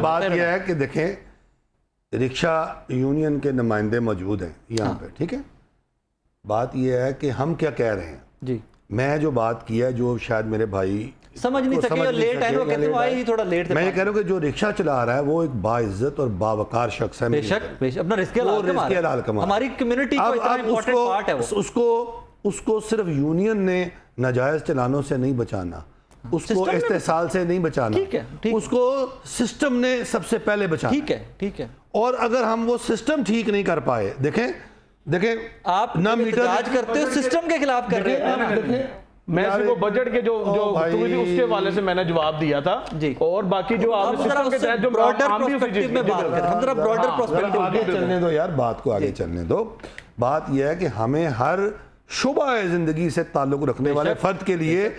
बात यह है कि देखें रिक्शा यूनियन के नुमाइंदे मौजूद हैं यहाँ पे, ठीक है। बात यह है कि हम क्या कह रहे हैं जी, मैं जो बात की है, जो शायद मेरे भाई समझ नहीं सके, लेट आए, वो कहते हैं आए ही थोड़ा लेट थे। मैं ये कह रहा हूँ कि जो रिक्शा चला रहा है वो एक बाइज्जत और बावकार शख्स है। बेशक अपना रिस्क हलाल कमा, हमारी कम्युनिटी का इतना इंपॉर्टेंट पार्ट है वो। उसको सिर्फ यूनियन ने नाजायज चलानों से नहीं बचाना, उसको इस्तेसाल से नहीं बचाना, ठीक है, उसको सिस्टम ने सबसे पहले बचाना, ठीक है। और अगर हम वो सिस्टम ठीक नहीं कर पाए, देखें आप ना मीटर करते हो, सिस्टम के खिलाफ कर रहे हैं। मैं सिर्फ बजट के जो उसके वाले से मैंने जवाब दिया था जी, और बाकी जो आप सिस्टम के तहत जो ब्रॉडर पर्सपेक्टिव में बात करें, हम जरा ब्रॉडर पर्सपेक्टिव आगे चलने दो यार, बात को आगे चलने दो। बात यह है कि हमें हर शुबा जिंदगी से ताल्लुक रखने वाले फर्द के लिए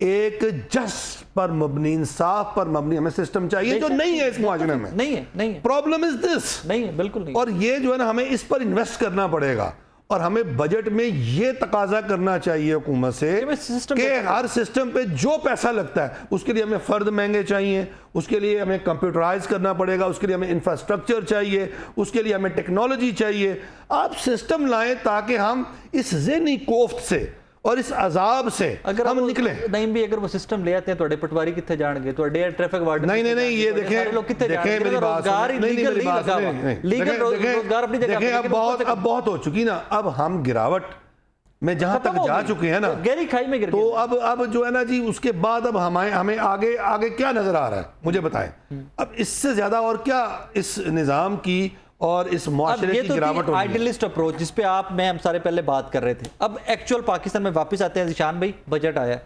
एक जस्ट पर मबनी, इंसाफ पर मबनी हमें सिस्टम चाहिए, जो नहीं है इस मुआशरे में। नहीं है प्रॉब्लम इज दिस, नहीं है, बिल्कुल नहीं। और ये जो है ना, हमें इस पर इन्वेस्ट करना पड़ेगा। और हमें बजट में ये तकाजा करना चाहिए हुकूमत से कि सिस्टम कि हर सिस्टम पे जो पैसा लगता है उसके लिए हमें फ़र्द महंगे चाहिए, उसके लिए हमें कंप्यूटराइज करना पड़ेगा, उसके लिए हमें इंफ्रास्ट्रक्चर चाहिए, उसके लिए हमें टेक्नोलॉजी चाहिए। आप सिस्टम लाएं ताकि हम इस ज़हनी कोफ्त से और इस अजाब से अगर हम निकलें। नहीं भी अगर वो सिस्टम ले आते हैं तो पटवारी कितने जाएंगे, तो ट्रैफिक वार्ड नहीं, ये देखें, लोग कितने देखें जाएंगे, मेरी बात रोजगार सुनें। नहीं, मेरी बात सुनें। लीगल रोजगार अपनी जगह देखें, पे, अब बहुत हो चुकी ना, अब हम गिरावट में जहां खत्म तक हो जा गई, चुके हैं ना, गहरी खाई में गिर तो गए। अब जो है ना जी, उसके बाद अब हमें आगे क्या नजर आ रहा है, मुझे बताएं। अब इससे ज्यादा और क्या इस निजाम की और इस अब मुआशरे ये की तो गिरावट होगी। आइडियलिस्ट अप्रोच जिस पे हम सारे पहले बात कर रहे थे। अब एक्चुअल पाकिस्तान में वापस आते हैं। ज़ीशान भाई, बजट आया,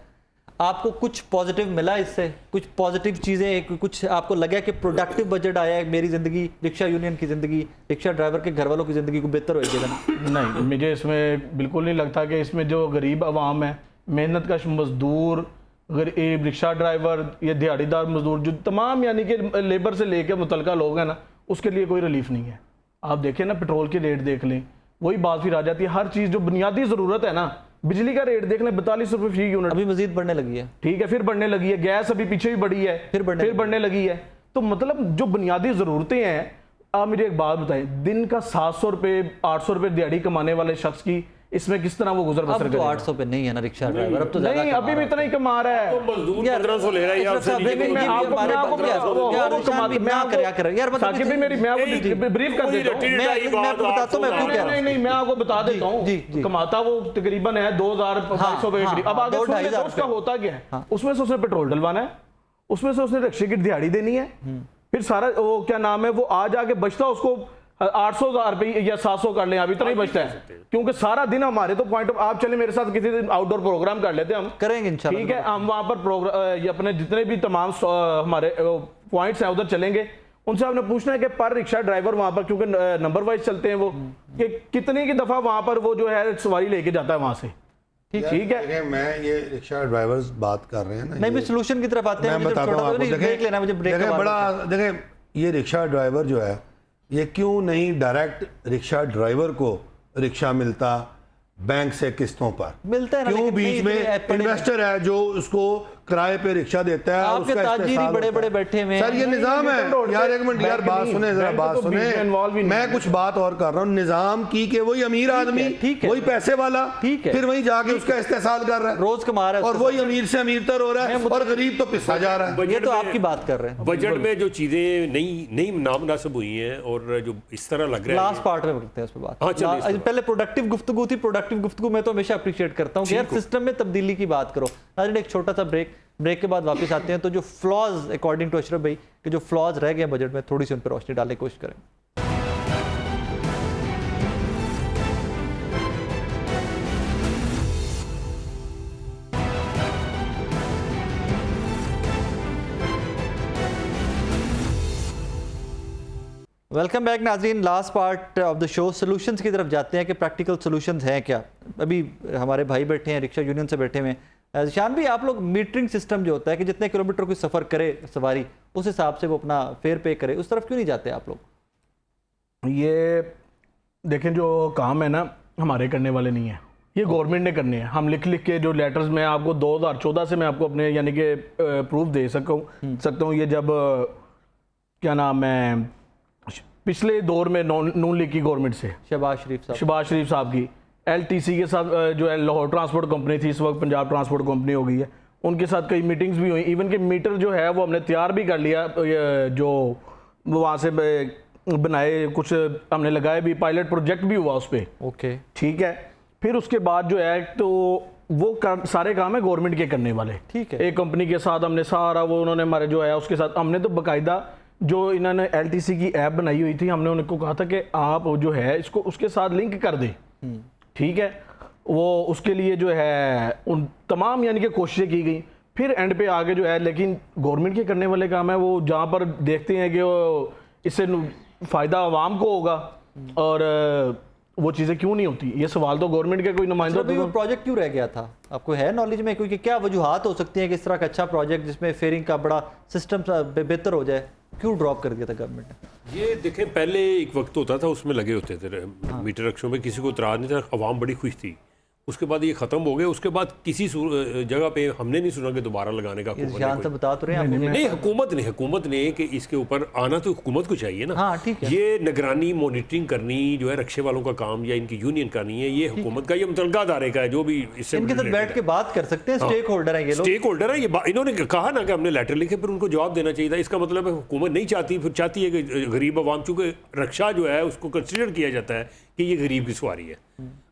आपको कुछ पॉजिटिव मिला इससे? कुछ पॉजिटिव चीज़ें, कुछ आपको लगा कि प्रोडक्टिव बजट आया है, मेरी ज़िंदगी, रिक्शा यूनियन की ज़िंदगी, रिक्शा ड्राइवर के घर वालों की ज़िंदगी को बेहतर होएगी? नहीं, मुझे इसमें बिल्कुल नहीं लगता कि इसमें जो गरीब आवाम है, मेहनत कश मजदूर, गरीब रिक्शा ड्राइवर, ये दिहाड़ीदार मजदूर, जो तमाम यानी कि लेबर से लेकर मुतलका लोग हैं ना, उसके लिए कोई रिलीफ नहीं है। आप देखें ना, पेट्रोल की रेट देख लें, वही बात फिर आ जाती है। हर चीज़ जो बुनियादी ज़रूरत है ना, बिजली का रेट देख लें, 42 रुपये फी यूनिट, अभी मजीद बढ़ने लगी है। ठीक है, फिर बढ़ने लगी है। गैस अभी पीछे भी बढ़ी है, फिर बढ़ने लगी है। तो मतलब जो बुनियादी ज़रूरतें हैं, आप मुझे एक बात बताएं, दिन का 700 रुपये 800 रुपये दिहाड़ी कमाने वाले शख्स की इसमें किस तरह वो गुजर बसर अब तो करेगा? 800 पे नहीं है ना रिक्शा ड्राइवर, अब तो नहीं, अभी भी इतना ही कमा रहा है। मजदूर 1500 ले रहा है यार, साकिब भाई, मेरी बात कर देता हूँ, मैं आपको बता देता हूँ, कमाता वो तकरीबन है 2000-2200 रुपए करीब। अब आगे सुनिए तो उसका होता क्या है, उसमें से उसने पेट्रोल डलवाना है, उसमें से उसने रिक्शे की दिहाड़ी देनी है, फिर सारा वो क्या नाम है, वो आज आके बचता उसको 800 रुपये या 700 कर लें, अभी तो नहीं बचता है, क्योंकि सारा दिन हमारे तो पॉइंट आप चले मेरे साथ किसी दिन आउटडोर प्रोग्राम कर लेते हैं, हम करेंगे इंशाल्लाह। ठीक है, हम वहाँ पर प्रोग्राम अपने जितने भी तमाम हमारे पॉइंट्स हैं उधर चलेंगे, उनसे आपने पूछना है कि पर रिक्शा ड्राइवर वहाँ पर, क्योंकि नंबर वाइज चलते हैं वो, कि कितने की दफ़ा वहाँ पर वो जो है सवारी लेके जाता है वहाँ से। ठीक है, मैं ये रिक्शा ड्राइवर्स बात कर रहे हैं ना, नहीं भी सोल्यूशन की तरफ आते हैं। मैं बताता हूँ आपको। ब्रेक लेना, मुझे ब्रेक देखें बड़ा, देखें ये रिक्शा ड्राइवर जो है, ये क्यों नहीं डायरेक्ट रिक्शा ड्राइवर को रिक्शा मिलता बैंक से किस्तों पर मिलता है ना, क्यों लेकिन बीच में इन्वेस्टर है जो उसको किराए पे रिक्शा देता है, आपके उसका ताजिरी इस्तेमाल बड़े होता बड़े है। बैठे हुए सर ये निजाम है यार, एक मिनट यार, बात सुने जरा, बात सुने, मैं कुछ बात और कर रहा हूँ निजाम की, कि वही अमीर आदमी, वही पैसे वाला, फिर वही जाके उसका इस्तेसाल कर रहा है, रोज कमा रहा है, और वही अमीर से अमीरतर हो रहा है, और गरीब तो पिसा जा रहा है। ये तो आपकी बात कर रहे हैं। बजट में जो चीजें नई नामुनासिब हुई हैं और जो इस तरह लग रहा है, लास्ट पार्ट में करते हैं उस पर बात। हाँ, चलिए, पहले प्रोडक्टिव गुफ्तगू थी, प्रोडक्टिव गुफ्तगू मैं तो हमेशा अप्रिशिएट करता हूँ कि यार सिस्टम में तब्दीली की बात करो। नाज़रीन, एक छोटा सा ब्रेक के बाद वापस आते हैं। तो जो फ्लॉज अकॉर्डिंग टू अशरफ भाई कि जो फ्लॉज रह गए बजट में, थोड़ी सी उन पर रोशनी डालने की कोशिश करें। वेलकम बैक नाजरीन। Last part of the show solutions की तरफ जाते हैं कि प्रैक्टिकल सॉल्यूशंस हैं क्या। अभी हमारे भाई बैठे हैं, रिक्शा यूनियन से बैठे हुए हैं। शान भी, आप लोग मीटरिंग सिस्टम जो होता है कि जितने किलोमीटर कोई सफ़र करे सवारी, उस हिसाब से वो अपना फेयर पे करे, उस तरफ क्यों नहीं जाते आप लोग? ये देखें, जो काम है ना हमारे करने वाले नहीं है, ये गवर्नमेंट ने करने हैं। हम लिख के जो लेटर्स में आपको 2014 से मैं आपको अपने यानी कि प्रूफ दे सकता हूँ। ये जब क्या नाम है, पिछले दौर में नून लीग की गवर्नमेंट से शहबाज शरीफ साहब की LTC के साथ जो है लाहौर ट्रांसपोर्ट कंपनी थी, इस वक्त पंजाब ट्रांसपोर्ट कंपनी हो गई है, उनके साथ कई मीटिंग्स भी हुई। इवन के मीटर जो है वो हमने तैयार भी कर लिया, जो वहाँ से बनाए, कुछ हमने लगाए भी, पायलट प्रोजेक्ट भी हुआ उस पर। ओके, ठीक है। फिर उसके बाद जो है तो वो सारे काम है गवर्नमेंट के करने वाले। ठीक है। एक कंपनी के साथ हमने सारा वो, उन्होंने हमारे जो है उसके साथ हमने तो बाकायदा जो इन्होंने LTC की ऐप बनाई हुई थी, हमने उनको कहा था कि आप जो है इसको उसके साथ लिंक कर दें। ठीक है, वो उसके लिए जो है उन तमाम यानी कि कोशिशें की गई। फिर एंड पे आगे जो है, लेकिन गवर्नमेंट के करने वाले काम है वो, जहाँ पर देखते हैं कि इससे फ़ायदा आवाम को होगा और वो चीज़ें क्यों नहीं होती। ये सवाल तो गवर्नमेंट के कोई नुमाइंदा। वो प्रोजेक्ट क्यों रह गया था, आपको है नॉलेज में? क्योंकि क्या वजूहात हो सकती हैं कि इस तरह का अच्छा प्रोजेक्ट जिसमें फेयरिंग का बड़ा सिस्टम बेहतर हो जाए, क्यों ड्रॉप कर दिया था गवर्नमेंट ने? ये देखें, पहले एक वक्त होता था उसमें लगे होते थे मीटर रक्षों में, किसी को इतराज़ नहीं था, अवाम बड़ी खुश थी। उसके बाद ये ख़त्म हो गया। उसके बाद किसी जगह पे हमने नहीं सुना कि दोबारा लगाने का हुकूमत जान से बता तो रहे हैं आप मुझे। नहीं, हुकूमत ने कि इसके ऊपर आना तो हुकूमत को चाहिए ना। हाँ, ठीक है। ये निगरानी मॉनिटरिंग करनी जो है रक्षे वालों का काम या इनकी यूनियन का नहीं है, ये हुकूमत का, ये मुतलका अदारे का है जो भी इससे इनके साथ बैठ के बात कर सकते हैं, स्टेक होल्डर हैं ये लोग। स्टेक होल्डर है ये। इन्होंने कहा ना कि हमने लेटर लिखे, फिर उनको जवाब देना चाहिए था। इसका मतलब है हुकूमत नहीं चाहती, फिर चाहती है कि गरीब अवाम, चूँकि रक्षा जो है उसको कंसिडर किया जाता है कि ये गरीब की सवारी है।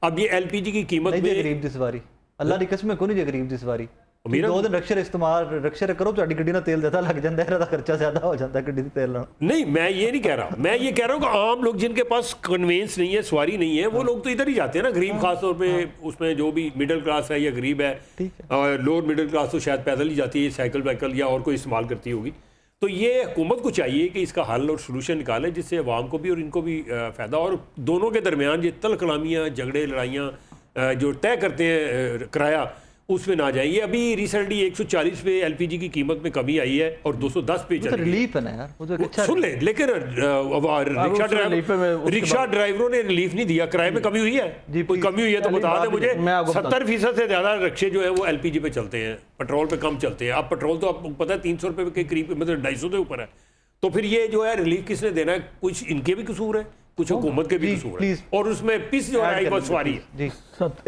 अब ये LPG की कीमत नहीं में गरीब दी सवारी, अल्लाह दी कसम को नहीं गरीब दी सवारी। 2 दिन रक्षे करो तो गड्डी ना तेल देता लग जाता है, खर्चा ज्यादा हो जाता है गड्डी तेल ना। नहीं, मैं ये नहीं कह रहा, मैं ये कह रहा हूँ कि आम लोग जिनके पास कन्वेंस नहीं है, सवारी नहीं है, वो लोग तो इधर ही जाते हैं ना। गरीब खास तौर पे उसमें जो भी मिडिल क्लास है या गरीब है, और लोअर मिडिल क्लास तो शायद पैदल ही जाती है, साइकिल वाइकल या और कोई इस्तेमाल करती होगी। तो ये हुकूमत को चाहिए कि इसका हल और सोल्यूशन निकाले जिससे अवाम को भी और इनको भी फ़ायदा, और दोनों के दरमियान ये तल कलामियाँ, झगड़े, लड़ाइयाँ जो तय करते हैं किराया, उसमें ना जाए। ये अभी रिसेंटली 140 पे LPG की कीमत में कमी आई है और 210 पे चल रही है। रिलीफ है ना यार, वो तो अच्छा सुन ले, लेकिन रिक्शा ड्राइवरों ने रिलीफ नहीं दिया। किराए में कमी हुई है, कोई कमी हुई है तो बता दे मुझे। 70% से ज़्यादा रिक्शे जो है वो LPG पे चलते हैं, पेट्रोल पे कम चलते हैं। अब पेट्रोल तो आपको पता है 300 रुपये के करीब, मतलब 250 के ऊपर है। तो फिर ये जो है रिलीफ किसने देना है? कुछ इनके भी कसूर है, कुछ हुकूमत के भी कसूर है, और उसमें पिस जो है वो सवारी है।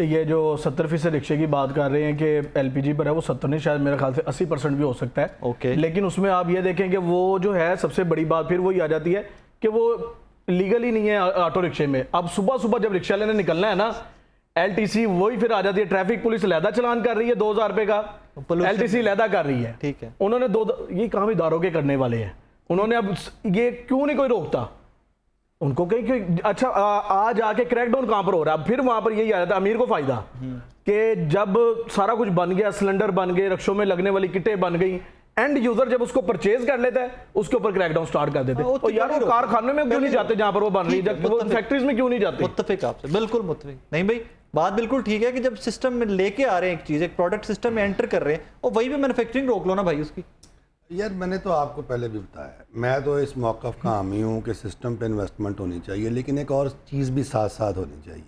ये जो 70% रिक्शे की बात कर रहे हैं कि LPG पर है, वो 70 नहीं, शायद मेरे ख्याल से 80% भी हो सकता है। ओके। लेकिन उसमें आप ये देखें कि वो जो है सबसे बड़ी बात फिर वही आ जाती है कि वो लीगल ही नहीं है ऑटो रिक्शे में। अब सुबह सुबह जब रिक्शा लेने निकलना है ना, LTC वही फिर आ जाती है, ट्रैफिक पुलिस लहदा चलान कर रही है 2000 रुपये का, LTC लहदा कर रही है। ठीक है, उन्होंने ये काम इदारों के करने वाले हैं, उन्होंने अब ये क्यों नहीं कोई रोकता उनको कहीं कि अच्छा आज आके क्रैकडाउन कहां पर हो रहा है। फिर वहां पर यही आ जाता है अमीर को फायदा कि जब सारा कुछ बन गया, सिलेंडर बन गए, रक्षों में लगने वाली किटें बन गई, एंड यूजर जब उसको परचेज कर लेता है उसके ऊपर क्रैकडाउन स्टार्ट कर देते हैं। और यार वो कारखाने में क्यों नहीं जाते जहां पर वो बन रही है, वो फैक्ट्रीज में क्यों नहीं जाते? मुत्तफिक आपसे, बिल्कुल मुत्तफिक। नहीं भाई, बात बिल्कुल ठीक है कि जब सिस्टम में लेके आ रहे हैं एक चीज, एक प्रोडक्ट सिस्टम में एंटर कर रहे हैं, और वही पे मैन्युफैक्चरिंग रोक लो ना भाई उसकी। यार मैंने तो आपको पहले भी बताया, मैं तो इस मौक़िफ़ का हामी हूँ कि सिस्टम पे इन्वेस्टमेंट होनी चाहिए, लेकिन एक और चीज़ भी साथ साथ होनी चाहिए।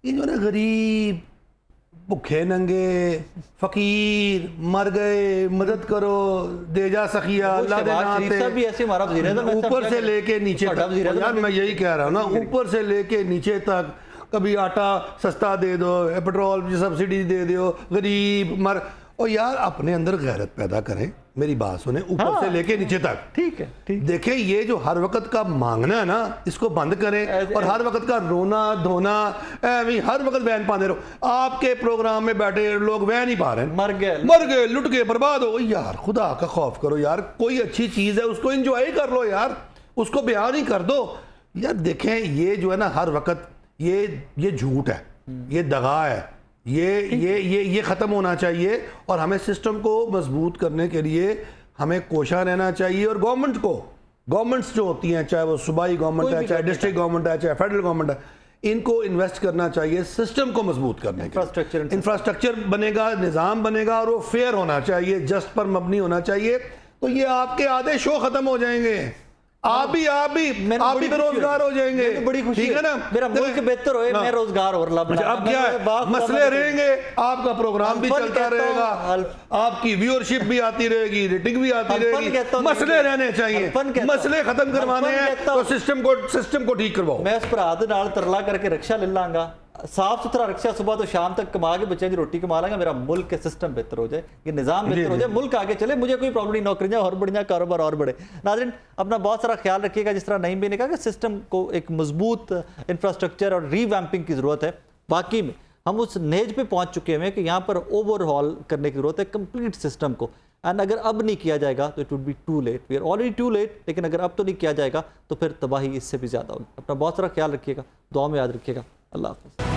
ये जो ना गरीब, भुखे नंगे, फ़कीर मर गए, मदद करो, दे जा सखिया, अल्लाह दे नाते, ऊपर से लेके नीचे तक। यार मैं यही कह रहा हूँ ना, ऊपर से लेके नीचे तक, कभी आटा सस्ता दे दो, पेट्रोल की सब्सिडी दे दो, गरीब मर। और यार अपने अंदर गैरत पैदा करें, मेरी बात सुने, ऊपर से लेके नीचे तक। ठीक है, ठीक। देखें ये जो हर वक्त का मांगना है ना, इसको बंद करें, और हर वक्त का रोना धोना, हर वक्त वैन पाते रहो। आपके प्रोग्राम में बैठे लोग वैन ही पा रहे हैं, मर गए, लुट गए, बर्बाद हो। यार खुदा का खौफ करो यार, कोई अच्छी चीज है उसको एंजॉय कर लो यार, उसको बयान ही कर दो यार। देखें ये जो है ना हर वक्त ये झूठ है, ये दगा है, ये ख़त्म होना चाहिए। और हमें सिस्टम को मजबूत करने के लिए हमें कोशा रहना चाहिए, और गवर्नमेंट्स जो होती हैं, चाहे वो सूबाई गवर्नमेंट है, चाहे डिस्ट्रिक्ट गवर्नमेंट है, चाहे फेडरल गवर्नमेंट है, इनको इन्वेस्ट करना चाहिए सिस्टम को मजबूत करने के। इंफ्रास्ट्रक्चर बनेगा, निज़ाम बनेगा, और वो फेयर होना चाहिए, जस्ट पर मबनी होना चाहिए। तो ये आपके आधे शो ख़त्म हो जाएंगे, आप भी बेरोजगार हो जाएंगे। बड़ी खुशी ठीक है ना, मेरा मुल्क बेहतर होए, मैं रोजगार और लाभ। अब क्या है, मसले रहेंगे, आपका प्रोग्राम भी चलता रहेगा, आपकी व्यूअरशिप भी आती रहेगी, रेटिंग भी आती रहेगी। मसले रहने चाहिए, मसले खत्म करवाने हैं तो सिस्टम को ठीक करवाओ। मैं उस पर आधे नाल तरला करके रिक्शा ले लांगा, साफ सुथरा रिक्शा, सुबह तो शाम तक कमा के बच्चे की रोटी कमा लेंगे, मेरा मुल्क के सिस्टम बेहतर हो जाए, ये निज़ाम बेहतर हो जाए, मुल्क आगे चले, मुझे कोई प्रॉब्लम नहीं, नौकरियां और बढ़िया, कारोबार और बढ़े। नाज़रीन अपना बहुत सारा ख्याल रखिएगा, जिस तरह नईम भी ने कहा कि सिस्टम को एक मजबूत इंफ्रास्ट्रक्चर और रीवैम्पिंग की ज़रूरत है। बाकी में हम उस नेज पे पहुंच चुके हैं कि यहाँ पर ओवरहॉल करने की ज़रूरत है कंप्लीट सिस्टम को, एंड अगर अब नहीं किया जाएगा तो it would be too late. We are already too late, लेकिन अगर अब तो नहीं किया जाएगा तो फिर तबाही इससे भी ज़्यादा होगी। अपना बहुत सारा ख्याल रखिएगा, दुआ में याद रखिएगा। अल्लाह हाफ़िज़।